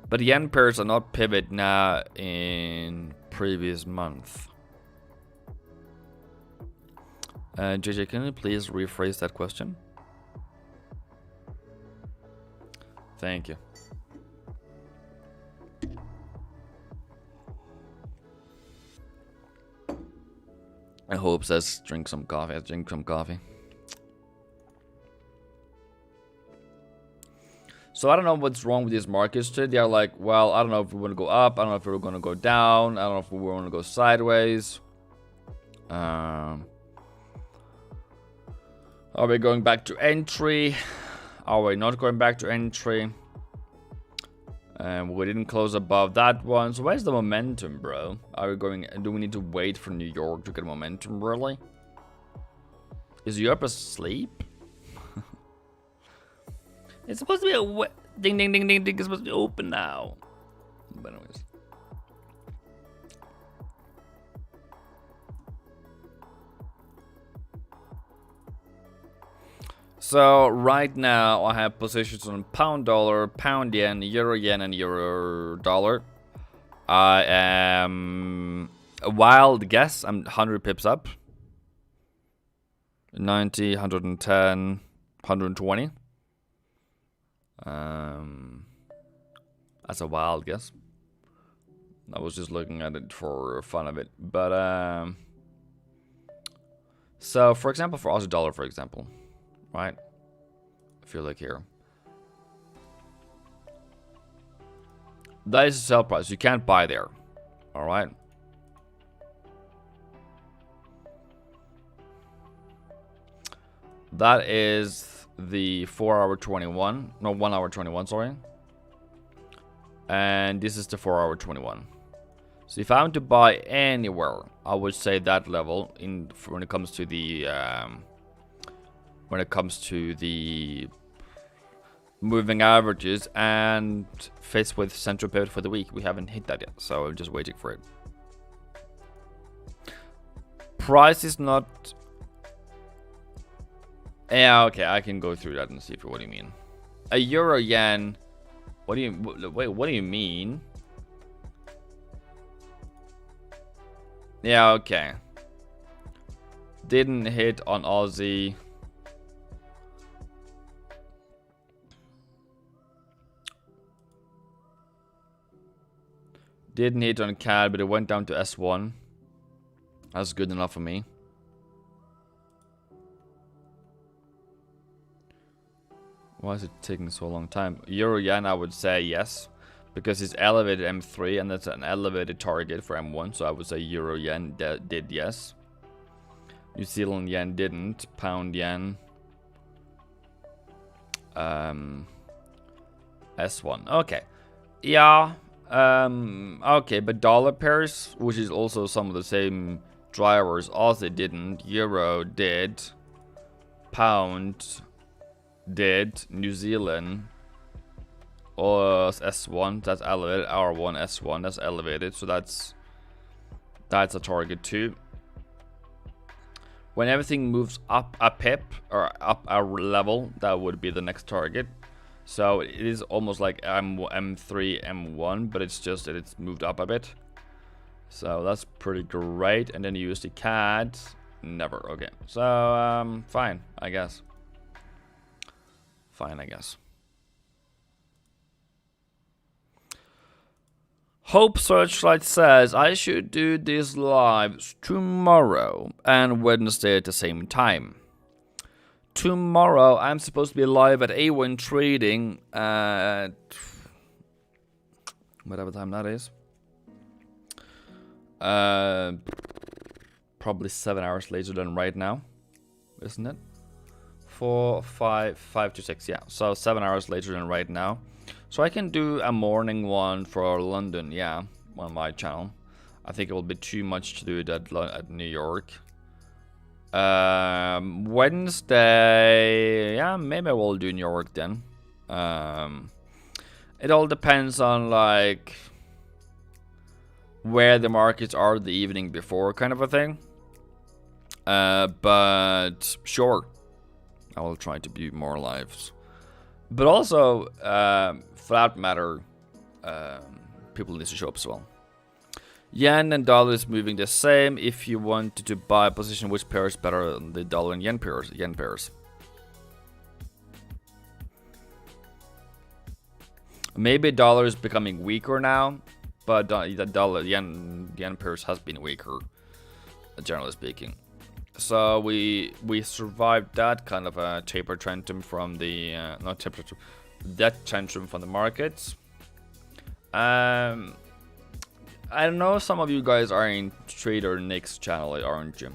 Speaker 1: But yen pairs are not pivot now in previous month. JJ, can you please rephrase that question? Thank you. I hope says drink some coffee. Drink some coffee. So I don't know what's wrong with these markets today. They are like, well, I don't know if we want to go up. I don't know if we're going to go down. I don't know if we want to go sideways. Are we going back to entry? Are we not going back to entry? We didn't close above that one. So where's the momentum, bro? Are we going? Do we need to wait for New York to get momentum, really? Is Europe asleep? It's supposed to be a ding ding ding ding ding. It's supposed to be open now. But anyways. So right now I have positions on pound dollar, pound yen, and euro dollar. I am a wild guess. I'm 100 pips up. 90, 110, 120. That's a wild guess. I was just looking at it for fun of it. But so for example, for Aussie dollar, for example, right? If you look here, that is the sell price. You can't buy there. All right. That is the 4 hour 21, no 1 hour 21, sorry. And this is the 4 hour 21. So if I want to buy anywhere, I would say that level in when it comes to the moving averages and fits with central pivot for the week. We haven't hit that yet, so I'm just waiting for it. Price is not. Yeah, okay, I can go through that and see what do you mean. A euro yen. What do you wait? What do you mean? Yeah, okay. Didn't hit on Aussie. Didn't hit on CAD, but it went down to S1. That's good enough for me. Why is it taking so long time? Euro yen, I would say yes, because it's elevated M3 and that's an elevated target for M1. So I would say euro yen did yes. New Zealand yen didn't. Pound yen. S1. Okay. Yeah. Okay, but dollar pairs, which is also some of the same drivers, Aussie didn't. Euro did. Pound did. New Zealand S1, that's elevated. R1 S1, that's elevated, so that's a target too. When everything moves up a pip or up a level, that would be the next target. So it is almost like M3 M1, but it's just that it's moved up a bit, so that's pretty great. And then you use the CAD, never. Okay, so fine, I guess. Fine, I guess. Hope Searchlight says I should do these lives tomorrow and Wednesday at the same time. Tomorrow I'm supposed to be live at A1 Trading at whatever time that is. Probably 7 hours later than right now, isn't it? 4, 5 to 6, yeah. So 7 hours later than right now. So I can do a morning one for London, yeah, on my channel. I think it will be too much to do it at New York. Wednesday, yeah, maybe I will do New York then. It all depends on like where the markets are the evening before, kind of a thing. But sure, I will try to do more lives. But also, for that matter, people need to show up as well. Yen and dollar is moving the same. If you wanted to buy a position, which pair is better than the dollar and yen pairs? Yen pairs. Maybe dollar is becoming weaker now, but the dollar yen pairs has been weaker, generally speaking. So we survived that kind of a taper tantrum from the that tantrum from the markets. I know some of you guys are in Trader Nick's channel, aren't you?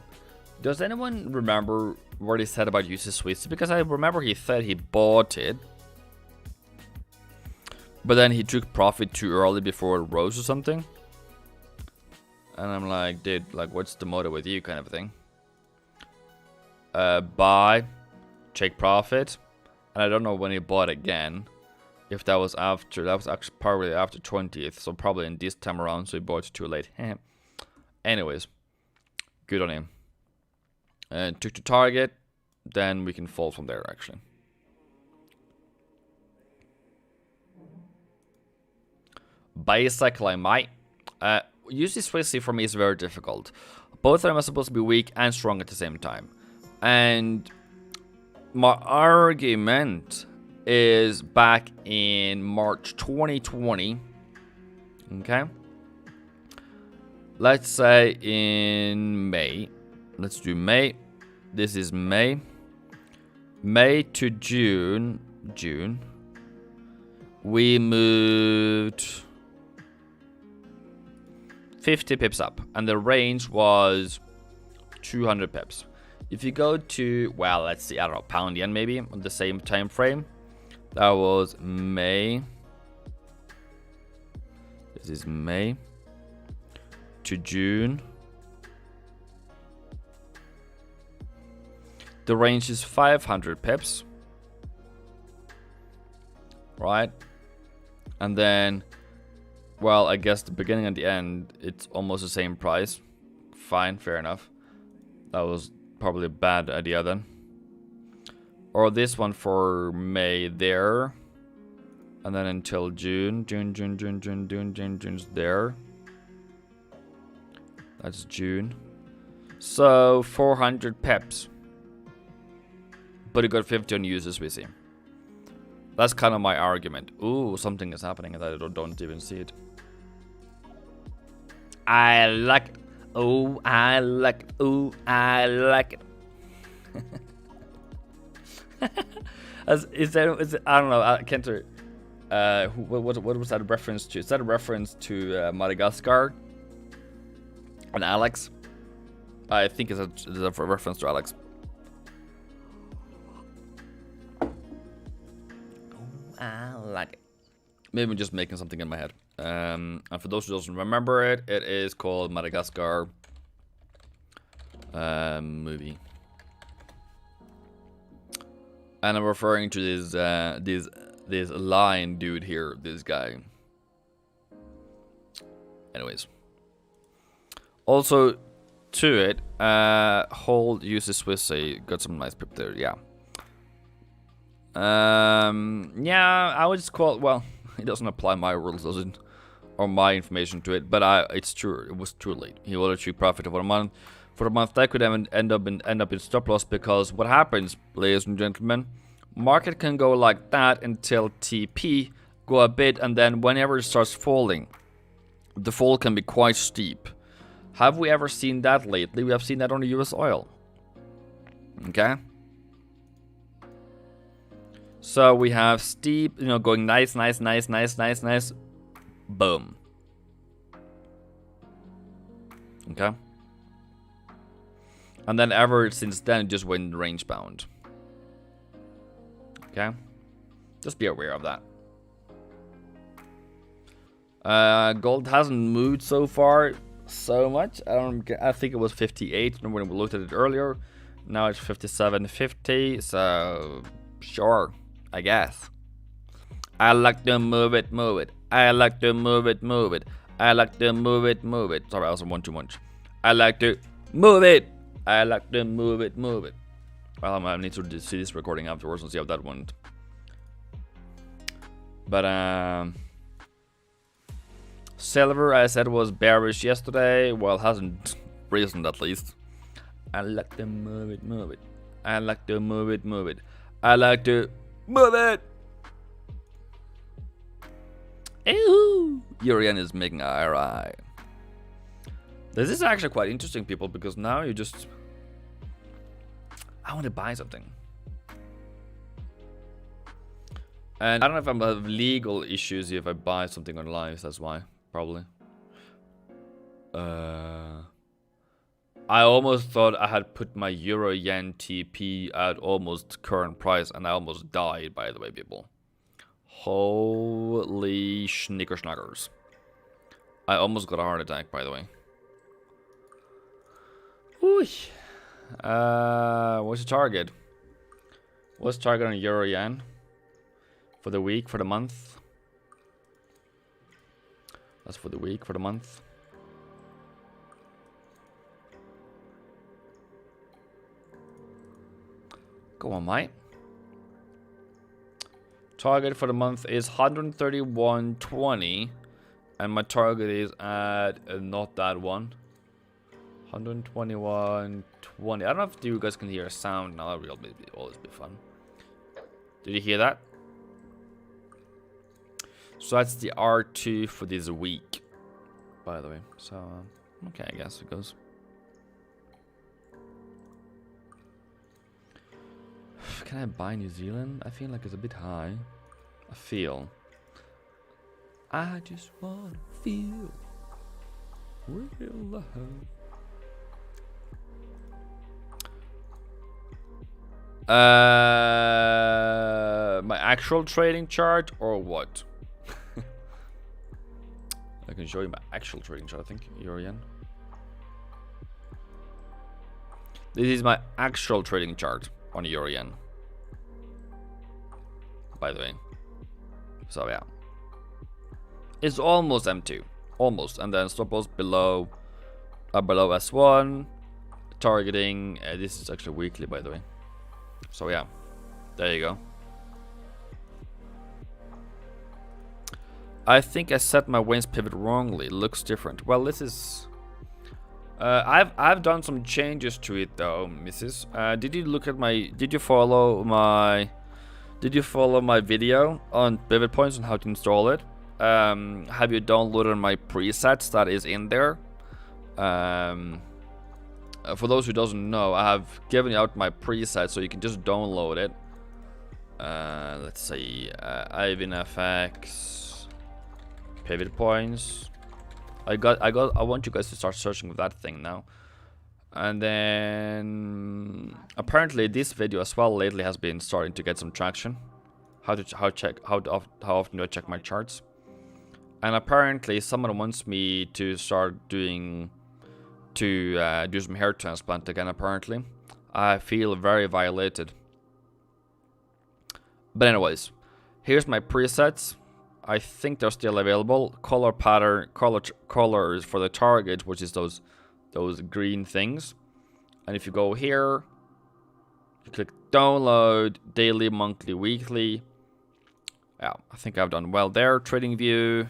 Speaker 1: Does anyone remember what he said about UC Swiss? Because I remember he said he bought it, but then he took profit too early before it rose or something. And I'm like, dude, like, what's the motive with you, kind of thing? Buy, take profit, and I don't know when he bought again. If that was after, that was actually probably after 20th, so probably in this time around, so he bought it too late. Anyways, good on him. Took the target, then we can fall from there, actually. Bicycle I might. UC Swissy for me is very difficult. Both of them are supposed to be weak and strong at the same time. And my argument is back in March 2020. Okay. Let's say in May. Let's do May. This is May. May to June. We moved 50 pips up. And the range was 200 pips. If you go to, well, let's see, I don't know, pound yen maybe on the same time frame. That was May. This is May to June. The range is 500 pips. Right? And then, well, I guess the beginning and the end, it's almost the same price. Fine, fair enough. That was probably a bad idea then. Or this one for May there. And then until June. June's there. That's June. So 400 pips. But it got 50 on users, we see. That's kind of my argument. Ooh, something is happening and I don't even see it. I like it. Oh, I like it. Oh, I like it. Is it, I don't know. I can't. What was that a reference to? Is that a reference to Madagascar and Alex? I think it's a reference to Alex. Oh, I like it. Maybe I'm just making something in my head. And for those who don't remember it, it is called Madagascar movie. And I'm referring to this lion dude here, this guy. Anyways. Also, to it, hold uses Swiss, got some nice pip there, yeah. Yeah, I would just call it, well, it doesn't apply my rules, does it? Or my information to it, but it's true, it was too late. He will achieve profit for a month. For a month, that could end up in stop loss, because what happens, ladies and gentlemen, market can go like that until TP, go a bit, and then whenever it starts falling, the fall can be quite steep. Have we ever seen that lately? We have seen that on the US oil. Okay. So we have steep, going nice. Boom. Okay. And then ever since then, it just went range bound. Okay. Just be aware of that. Gold hasn't moved so far so much. I think it was 58 when we looked at it earlier. Now it's 57.50. So sure, I guess. I like to move it. I like to move it. I like to move it. Sorry, I also want too much. I like to move it. I like to move it. Well, I need to see this recording afterwards and see how that went. But silver, I said, was bearish yesterday. Well, hasn't risen at least. I like to move it. I like to move it. I like to move it. Ew. Urian is making IRI. This is actually quite interesting, people, because now you just... I want to buy something. And I don't know if I'm have legal issues if I buy something on live, that's why, probably. I almost thought I had put my Euro Yen TP at almost current price, and I almost died, by the way, people. Holy schnickers. I almost got a heart attack, by the way. Ooh. What's the target? What's the target on Euro Yen? For the week, for the month? That's for the week, for the month. Go on, mate. Target for the month is 131.20. And my target is at not that one. 121.20. I don't know if you guys can hear a sound now. That will always be fun. Did you hear that? So that's the R2 for this week, by the way. So, okay, I guess it goes. Can I buy New Zealand? I feel like it's a bit high. I just want to feel real love. My actual trading chart or what? I can show you my actual trading chart, I think, Euro-Yen. This is my actual trading chart on Euro-Yen, by the way. So yeah, it's almost M2, almost, and then stop loss below S1, targeting. This is actually weekly, by the way. So yeah, there you go. I think I set my Wayne's pivot wrongly. It looks different. Well, this is... I've done some changes to it though, Mrs. Did you look at my... Did you follow my video on pivot points and how to install it? Have you downloaded my presets that is in there? For those who doesn't know, I have given out my presets so you can just download it. Let's see, Ivan FX. Pivot points. I want you guys to start searching with that thing now. And then apparently this video as well lately has been starting to get some traction. How often do I check my charts? And apparently someone wants me to start do some hair transplant again. Apparently, I feel very violated. But anyways, here's my presets. I think they're still available. Color pattern, colors for the target, which is those green things. And if you go here, you click download, daily, monthly, weekly. Yeah, I think I've done well there. Trading view,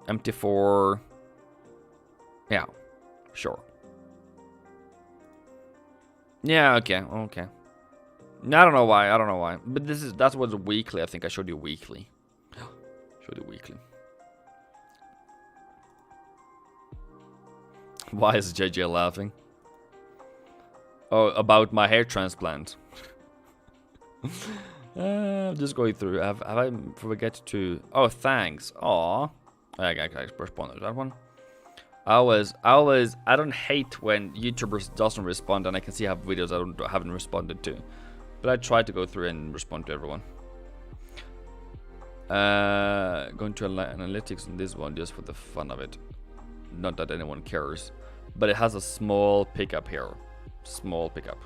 Speaker 1: MT4. Yeah, sure. Yeah, okay. I don't know why. But that's what's weekly. I think I showed you weekly. Show the weekly. Why is JJ laughing? Oh, about my hair transplant. I'm just going through. Have I forget to? Oh, thanks. Aw, I respond to that one. I don't hate when YouTubers doesn't respond and I can see I have videos I haven't responded to, but I try to go through and respond to everyone. Going to analytics on this one just for the fun of it. Not that anyone cares, but it has a small pickup here. Small pickup.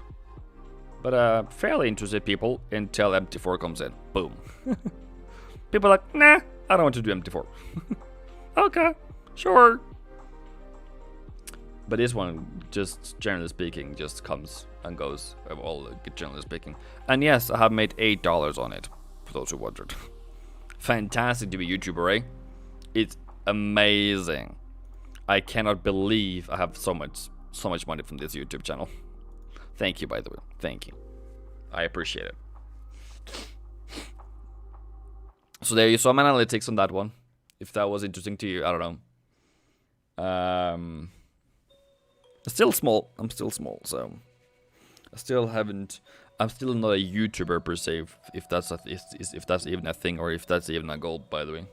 Speaker 1: But fairly interested people until MT4 comes in. Boom. People are like, nah, I don't want to do MT4. Okay, sure. But this one, just generally speaking, just comes and goes. All generally speaking. And yes, I have made $8 on it, for those who wondered. Fantastic to be a YouTuber, eh? It's amazing. I cannot believe I have so much money from this YouTube channel. Thank you, by the way. Thank you. I appreciate it. So there you saw my analytics on that one. If that was interesting to you, I don't know. Still small. I'm still small, so I still haven't. I'm still not a YouTuber per se. If that's if that's even a thing, or if that's even a goal, by the way.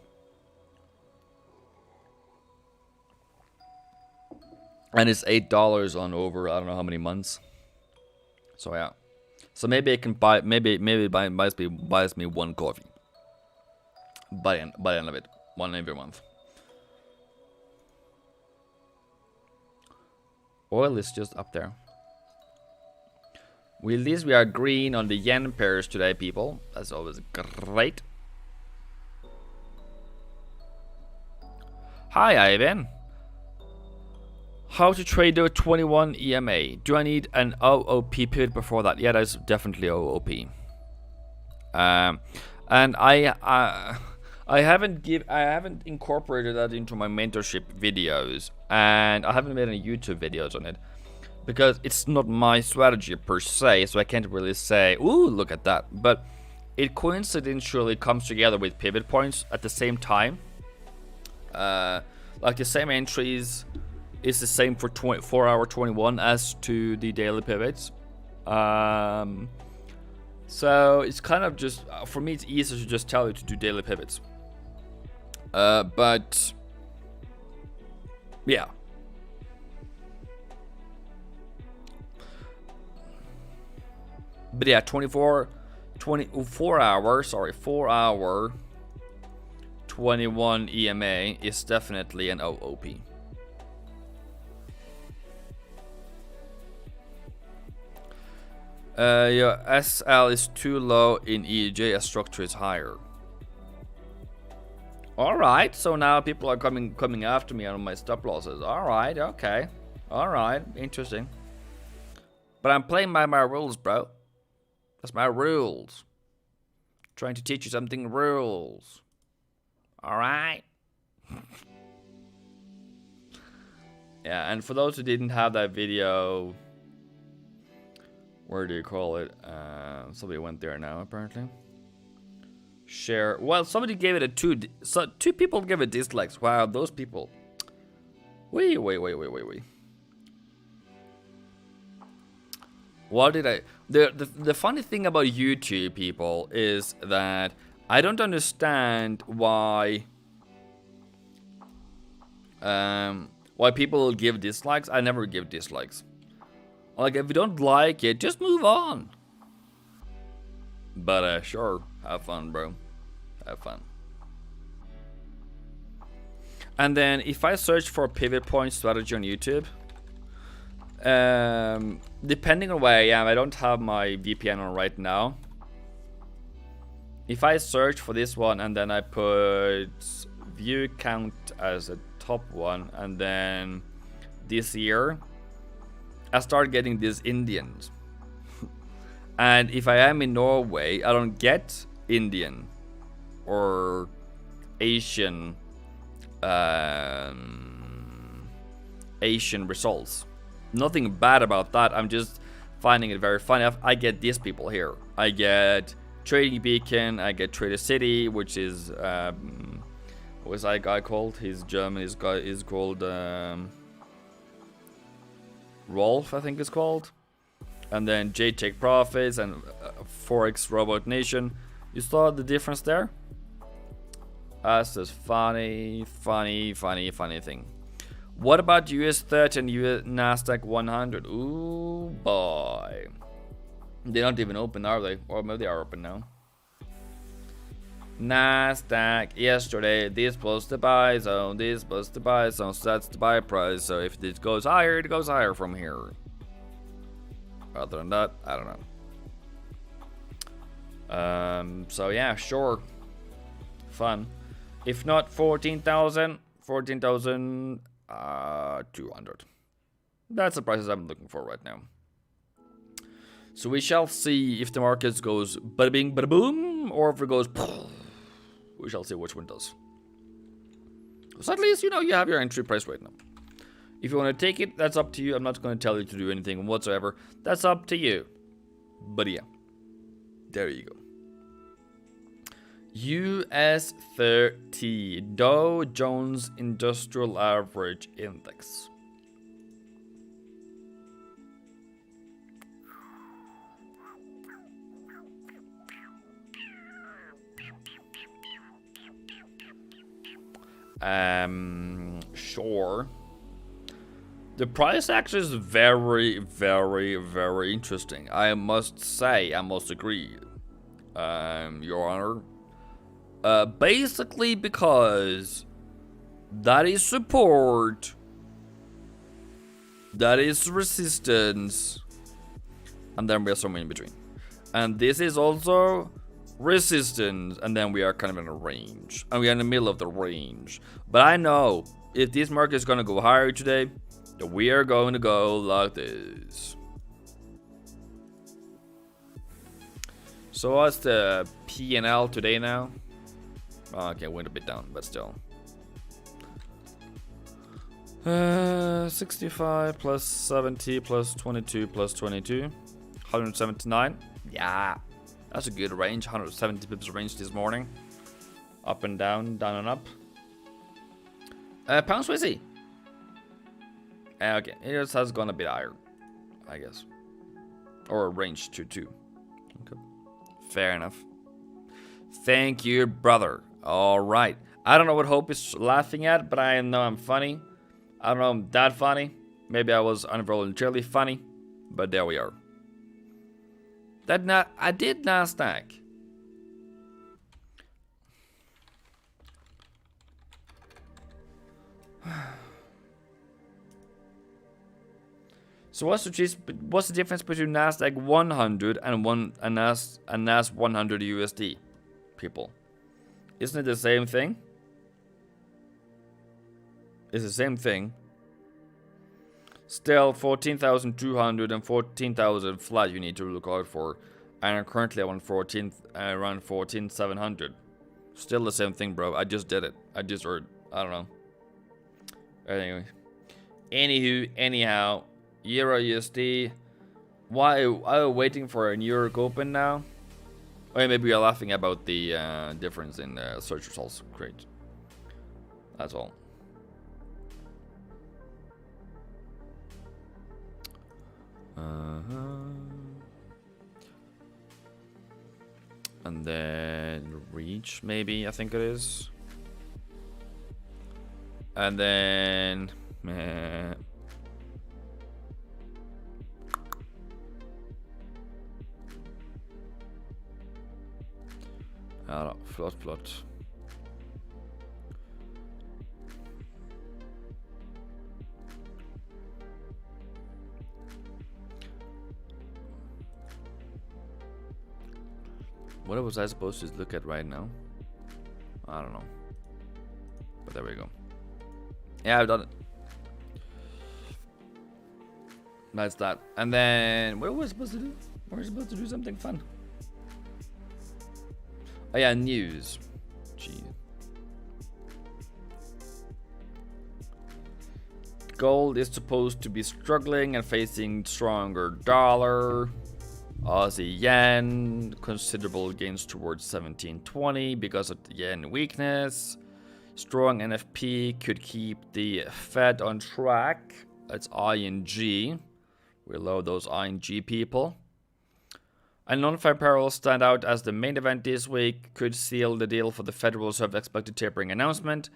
Speaker 1: And it's $8 on over I don't know how many months. So yeah, so maybe I can buy maybe buys me one coffee by the end of it, one every month. Oil is just up there. At least we are green on the yen pairs today, people. That's always great. Hi, Ivan. How to trade the 21 EMA? Do I need an OOP pivot before that? Yeah, that's definitely OOP. And I haven't incorporated that into my mentorship videos, and I haven't made any YouTube videos on it because it's not my strategy per se. So I can't really say, "Ooh, look at that." But it coincidentally comes together with pivot points at the same time. Like the same entries. Is the same for 4-hour 21 as to the daily pivots. So it's kind of just, for me it's easier to just tell you to do daily pivots. But yeah. But yeah, 4 hour 21 EMA is definitely an OOP. Your SL is too low in EJ, as structure is higher. Alright, so now people are coming after me on my stop losses. Alright, okay. Alright, interesting. But I'm playing by my rules, bro. That's my rules. Trying to teach you something rules. Alright. Yeah, and for those who didn't have that video, where do you call it? Somebody went there now, apparently. Share. Well, somebody gave it a 2. So 2 people gave it dislikes. Wow, those people. Wait. What did I? The funny thing about YouTube, people, is that I don't understand why people give dislikes. I never give dislikes. Like, if you don't like it, just move on. But sure, have fun, bro. Have fun. And then if I search for pivot point strategy on YouTube, depending on where I am, I don't have my VPN on right now. If I search for this one and then I put view count as a top one, and then this year, I start getting these Indians. And if I am in Norway, I don't get Indian or Asian results. Nothing bad about that. I'm just finding it very funny. I get these people here. I get Trading Beacon. I get Trader City, which is what's that guy called? He's German. His guy is called Rolf, I think it's called. And then J Take Profits and Forex Robot Nation. You saw the difference there? That's this funny thing. What about US 30 and US Nasdaq 100? Ooh boy. They're not even open, are they? Or maybe they are open now. Nasdaq yesterday, this was the buy zone, this was the buy zone, so that's the buy price. So if this goes higher, it goes higher from here. Other than that, I don't know. So yeah, sure. Fun. If not 14,000, 14,200. That's the prices I'm looking for right now. So we shall see if the market goes bada bing bada boom, or if it goes we shall see which one does. So at least you know you have your entry price right now. If you want to take it, that's up to you. I'm not going to tell you to do anything whatsoever. That's up to you. But yeah, there you go. US 30 Dow Jones Industrial Average Index. Sure. The price action is very interesting. I must say, I must agree, Your Honor. Basically because that is support, that is resistance, and then we are somewhere in between. And this is also resistance, and then we are kind of in a range, and we are in the middle of the range. But I know if this market is going to go higher today, we are going to go like this. So what's the P&L today now? Okay, went a bit down, but still. 65 plus 70 plus 22 plus 22. 179. Yeah, that's a good range. 170 pips range this morning. Up and down, down and up. Pound Swissy. Okay, it just has gone a bit higher, I guess. Or a range to 2. Okay. Fair enough. Thank you, brother. Alright. I don't know what Hope is laughing at, but I know I'm funny. I don't know I'm that funny. Maybe I was involuntarily funny. But there we are. I did Nasdaq. So what's the difference between Nasdaq 100 and NAS 100 USD, people? Isn't it the same thing? It's the same thing. Still 14,200 and 14,000 flat you need to look out for. And I'm currently on around 14,700. Still the same thing, bro. I just did it. I don't know. Anyway. Anyhow. Euro USD. Why are we waiting for a New York Open now? Or maybe you're laughing about the difference in search results. Great. That's all. And then reach, maybe, I think it is. And then flot. What was I supposed to look at right now? I don't know. But there we go. Yeah, I've done it. That's that. And then what was I supposed to do? We were supposed to do something fun. Oh yeah, news. Gee. Gold is supposed to be struggling and facing stronger dollar. Aussie yen, considerable gains towards 1720 because of the yen weakness. Strong NFP could keep the Fed on track. That's ING. We love those ING people. And non-farm payrolls stand out as the main event this week. Could seal the deal for the Federal Reserve expected tapering announcement.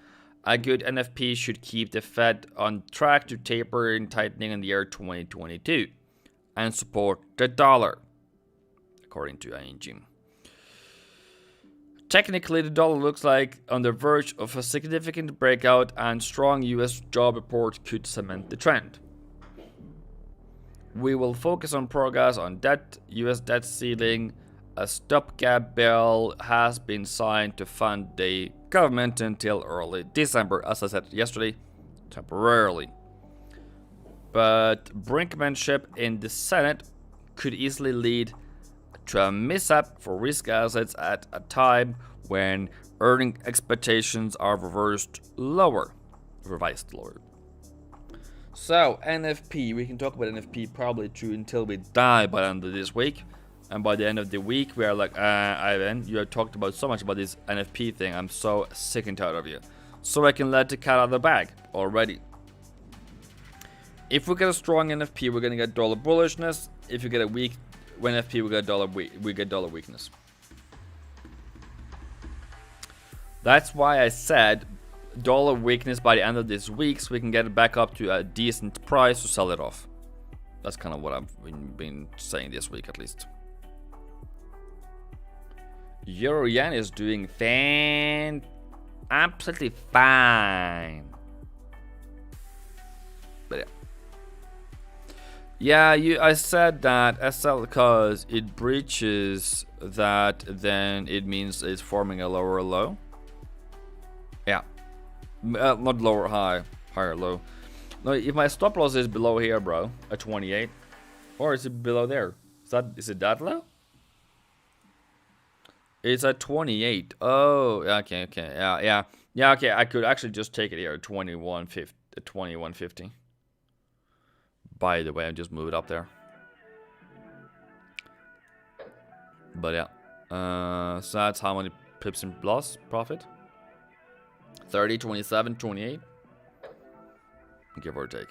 Speaker 1: A good NFP should keep the Fed on track to taper and tightening in the year 2022 and support the dollar, according to ING. Technically, the dollar looks like on the verge of a significant breakout, and strong US job report could cement the trend. We will focus on progress on debt, US debt ceiling. A stopgap bill has been signed to fund the government until early December, as I said yesterday, temporarily. But brinkmanship in the Senate could easily lead to a mishap for risk assets at a time when earning expectations are revised lower. So, NFP, we can talk about NFP probably until we die by the end of this week. And by the end of the week, we are like, Ivan, you have talked about so much about this NFP thing. I'm so sick and tired of you. So I can let the cat out of the bag already. If we get a strong NFP, we're gonna get dollar bullishness. If you get a weak NFP, we get dollar weakness. That's why I said dollar weakness by the end of this week, so we can get it back up to a decent price to sell it off. That's kind of what I've been saying this week, at least. Euro yen is doing absolutely fine. But yeah, I said that SL because it breaches that, then it means it's forming a lower low. Yeah, not lower high, higher low. No, if my stop loss is below here, bro, at 28, or is it below there? Is it that low? It's at 28. Oh, okay, yeah. Okay, I could actually just take it here at 21.50. By the way, I just moved it up there. But yeah, so that's how many pips in loss profit? 30, 27, 28, give or take.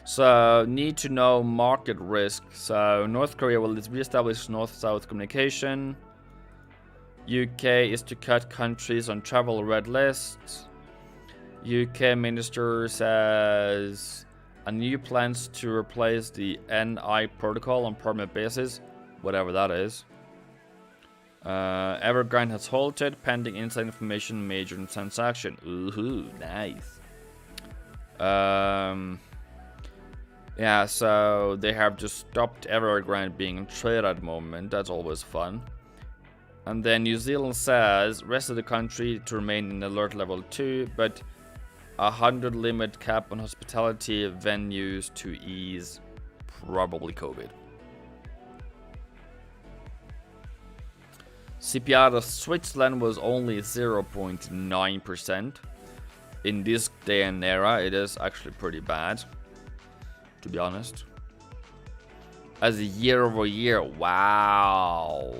Speaker 1: So, need to know market risk. So, North Korea will reestablish North-South communication. UK is to cut countries on travel red lists. UK minister says a new plans to replace the NI protocol on permanent basis, whatever that is. Evergrande has halted pending inside information major transaction. Ooh, nice. Yeah, so they have just stopped Evergrande being traded at the moment. That's always fun. And then New Zealand says rest of the country to remain in alert level 2, but 100 limit cap on hospitality venues to ease probably COVID. CPI of Switzerland was only 0.9%. In this day and era, it is actually pretty bad, to be honest. As a year over year, wow,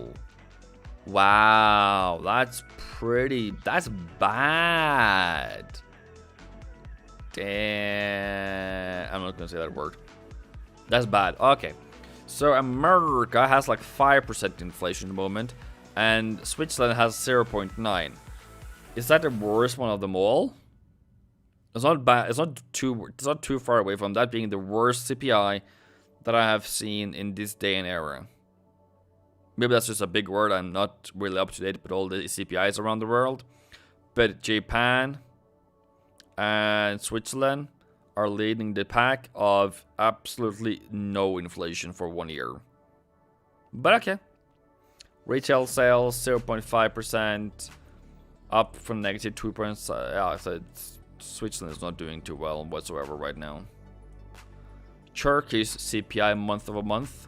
Speaker 1: that's bad. Damn, I'm not gonna say that word. That's bad. Okay, so America has like 5% inflation at the moment, and Switzerland has 0.9. Is that the worst one of them all? It's not bad. It's not too far away from that being the worst CPI that I have seen in this day and era. Maybe that's just a big word. I'm not really up to date with all the CPIs around the world. But Japan and Switzerland are leading the pack of absolutely no inflation for 1 year. But okay. Retail sales 0.5%, up from negative 2%. Yeah, so Switzerland is not doing too well whatsoever right now. Turkey's CPI month over month,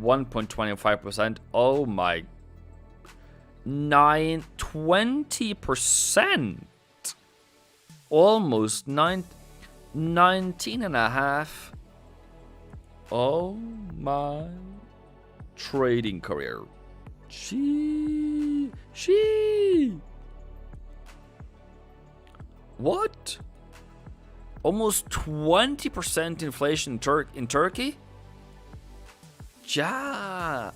Speaker 1: 1.25%. Oh my, 20%. almost 19 and a half. Oh my trading career. She. What? Almost 20% inflation in Turkey? Yeah.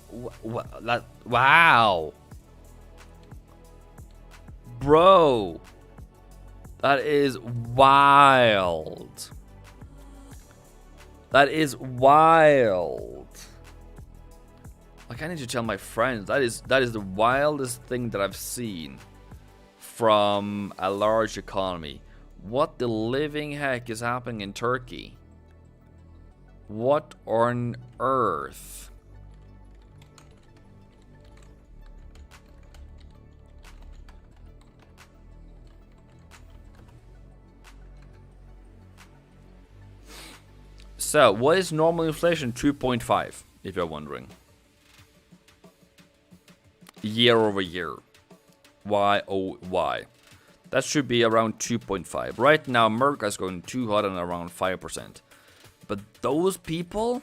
Speaker 1: Wow. Bro. That is wild. That is wild. Like, I need to tell my friends, that is the wildest thing that I've seen from a large economy. What the living heck is happening in Turkey? What on earth? So, what is normal inflation? 2.5, if you're wondering. Year over year. Why, oh, why? That should be around 2.5. Right now, America is going too hot and around 5%. But those people?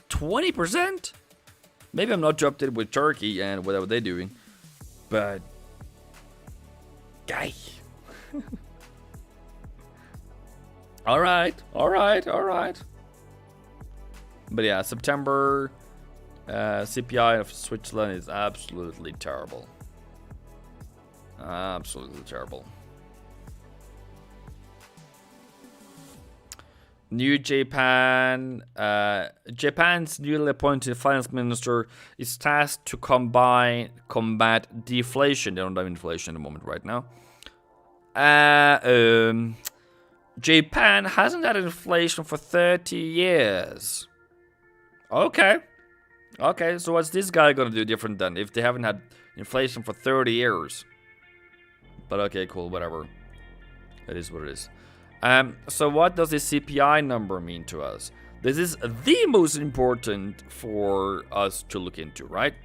Speaker 1: 20%? Maybe I'm not too updated with Turkey and whatever they're doing. But... guy. Alright. But yeah, September CPI of Switzerland is absolutely terrible. Absolutely terrible. New Japan. Japan's newly appointed finance minister is tasked to combat deflation. They don't have inflation at the moment right now. Japan hasn't had inflation for 30 years. Okay, so what's this guy gonna do different then if they haven't had inflation for 30 years? But okay, cool, whatever. It is what it is. So what does this CPI number mean to us? This is the most important for us to look into, right?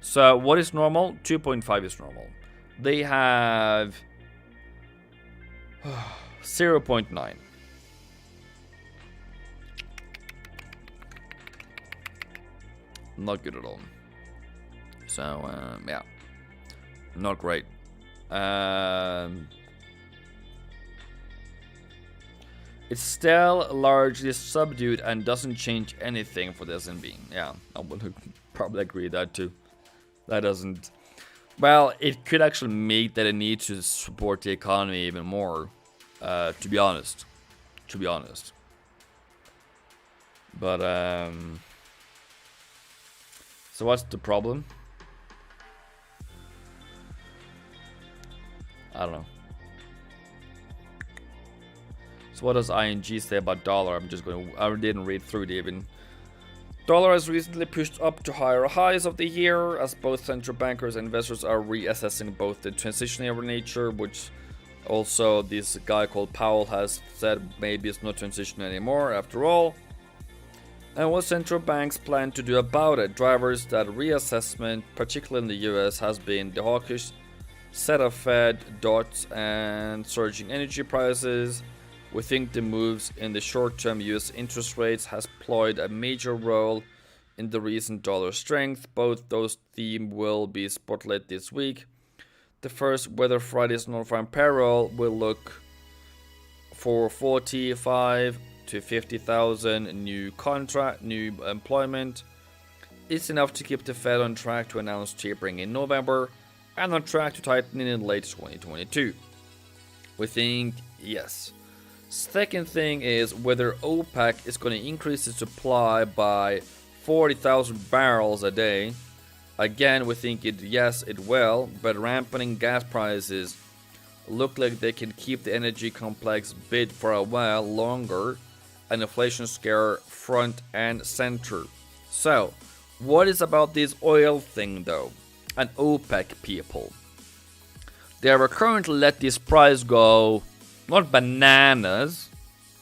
Speaker 1: So what is normal? 2.5 is normal. They have 0.9. Not good at all. So, yeah. Not great. It's still largely subdued and doesn't change anything for the S&P. Yeah, I would probably agree with that too. That doesn't... Well, it could actually make that it needs to support the economy even more. To be honest. But, so what's the problem? I don't know. So what does ING say about dollar? I didn't read through it even. Dollar has recently pushed up to higher highs of the year as both central bankers and investors are reassessing both the transitionary nature, which also this guy called Powell has said maybe it's not transition anymore after all, and what central banks plan to do about it. Drivers that reassessment, particularly in the US, has been the hawkish set of Fed dots and surging energy prices. We think the moves in the short-term US interest rates has played a major role in the recent dollar strength. Both those themes will be spotlighted this week. The first, whether Friday's non-farm payroll will look for 45 to 50,000 new employment. It's enough to keep the Fed on track to announce tapering in November and on track to tighten in late 2022. We think yes. Second thing is whether OPEC is going to increase its supply by 40,000 barrels a day. Again, we think yes, it will, but ramping gas prices look like they can keep the energy complex bid for a while longer, an inflation scare front and center. So, what is about this oil thing though? And OPEC people. They are currently let this price go, not bananas,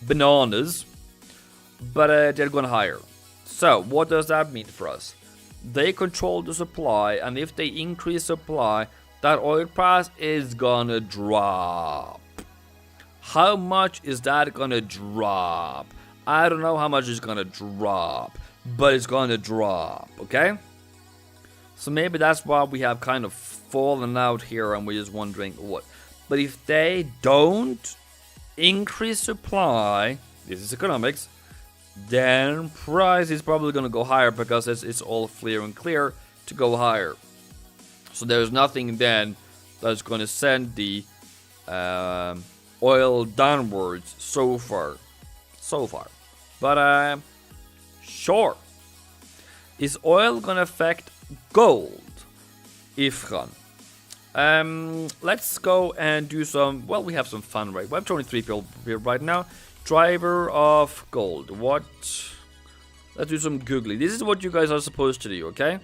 Speaker 1: but they're going higher. So, what does that mean for us? They control the supply, and if they increase supply, that oil price is gonna drop. How much is that gonna drop? I don't know how much it's gonna drop, but it's gonna drop, okay? So maybe that's why we have kind of fallen out here and we're just wondering what. But if they don't increase supply, this is economics, then price is probably gonna go higher because it's all clear and clear to go higher. So there's nothing then that's gonna send the oil downwards so far. But sure. Is oil gonna affect gold? Ifran. Let's go and do some. Well, we have some fun, right? We have 23 people here right now. Driver of gold. What? Let's do some googling. This is what you guys are supposed to do, okay?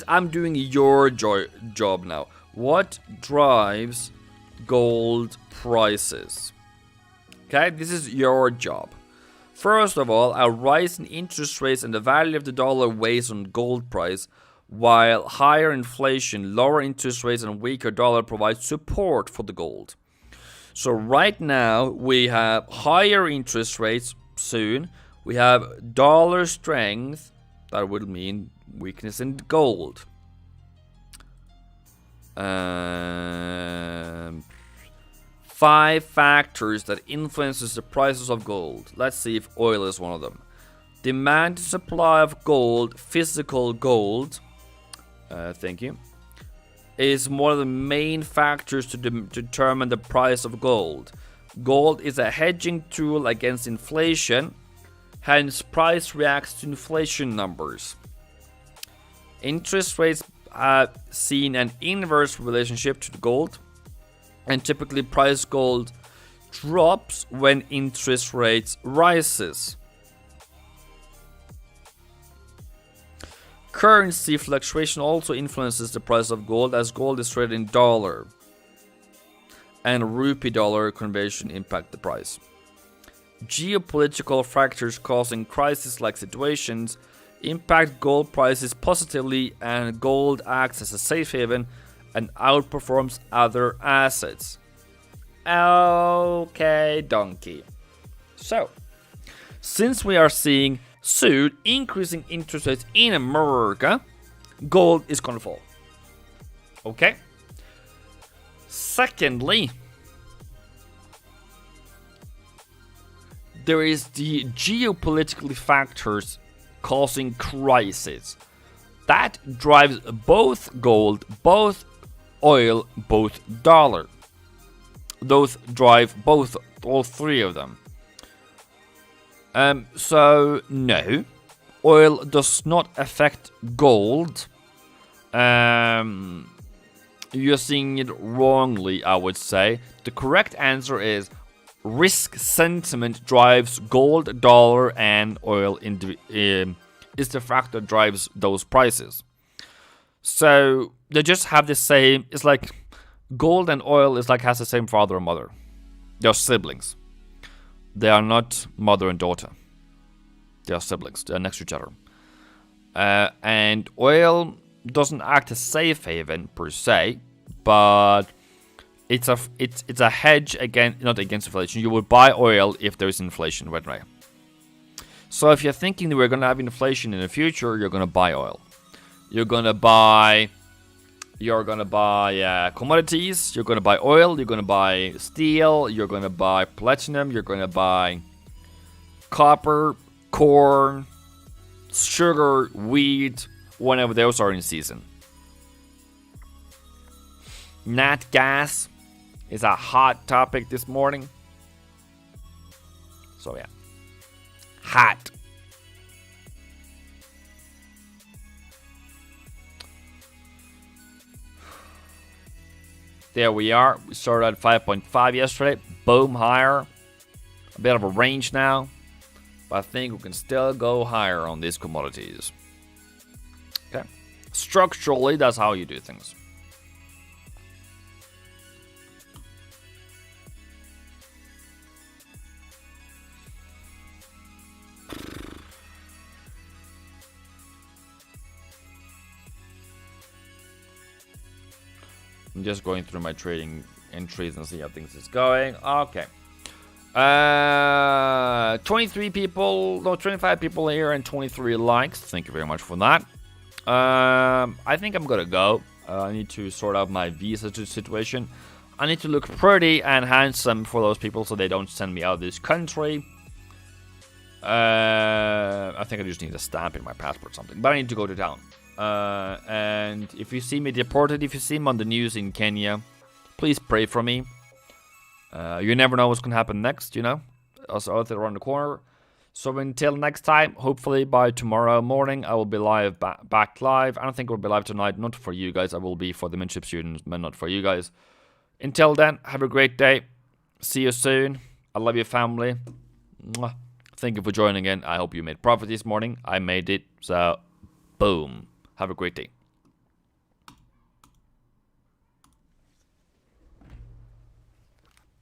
Speaker 1: I'm doing your job now. What drives gold prices? Okay, this is your job. First of all, a rise in interest rates and the value of the dollar weighs on gold price, while higher inflation, lower interest rates, and weaker dollar provide support for the gold. So right now we have higher interest rates soon. We have dollar strength. That will mean weakness in gold. 5 factors that influences the prices of gold. Let's see if oil is one of them. Demand and supply of gold, physical gold, thank you, is one of the main factors to determine the price of gold. Gold is a hedging tool against inflation, hence price reacts to inflation numbers. Interest rates have seen an inverse relationship to gold, and typically price gold drops when interest rates rises. Currency fluctuation also influences the price of gold, as gold is traded in dollar, and rupee dollar conversion impact the price. Geopolitical factors causing crisis-like situations impact gold prices positively, and gold acts as a safe haven and outperforms other assets. Okay, donkey. So, since we are seeing soon increasing interest rates in America, gold is gonna fall. Okay? Secondly, there is the geopolitical factors causing crisis. That drives both gold, both oil, both dollar. Those drive all three of them. So no, oil does not affect gold. You're seeing it wrongly, I would say. The correct answer is risk sentiment drives gold, dollar, and oil is the factor that drives those prices. So they just have the same. It's like gold and oil is like has the same father and mother. They're siblings. They are not mother and daughter. They are siblings. They are next to each other. And oil doesn't act as safe haven per se, but it's a hedge not against inflation. You would buy oil if there is inflation right now. So if you're thinking that we're gonna have inflation in the future, you're gonna buy oil. You're gonna buy commodities. You're gonna buy oil. You're gonna buy steel. You're gonna buy platinum. You're gonna buy copper, corn, sugar, wheat, whenever those are in season. Nat gas is a hot topic this morning. So yeah, hot. There we are. We started at 5.5 yesterday. Boom, higher. A bit of a range now. But I think we can still go higher on these commodities. Okay. Structurally, that's how you do things. I'm just going through my trading entries and see how things is going. Okay. 23 people, no, 25 people here and 23 likes. Thank you very much for that. I think I'm gonna go. I need to sort out my visa situation. I need to look pretty and handsome for those people so they don't send me out of this country. I think I just need a stamp in my passport or something. But I need to go to town. And if you see me deported, if you see me on the news in Kenya, please pray for me. You never know what's going to happen next, you know. Also out there around the corner. So until next time, hopefully by tomorrow morning, I will be live, back live. I don't think we'll be live tonight. Not for you guys. I will be for the mentorship students, but not for you guys. Until then, have a great day. See you soon. I love your family. Mwah. Thank you for joining in. I hope you made profit this morning. I made it. So, boom. Have a great day.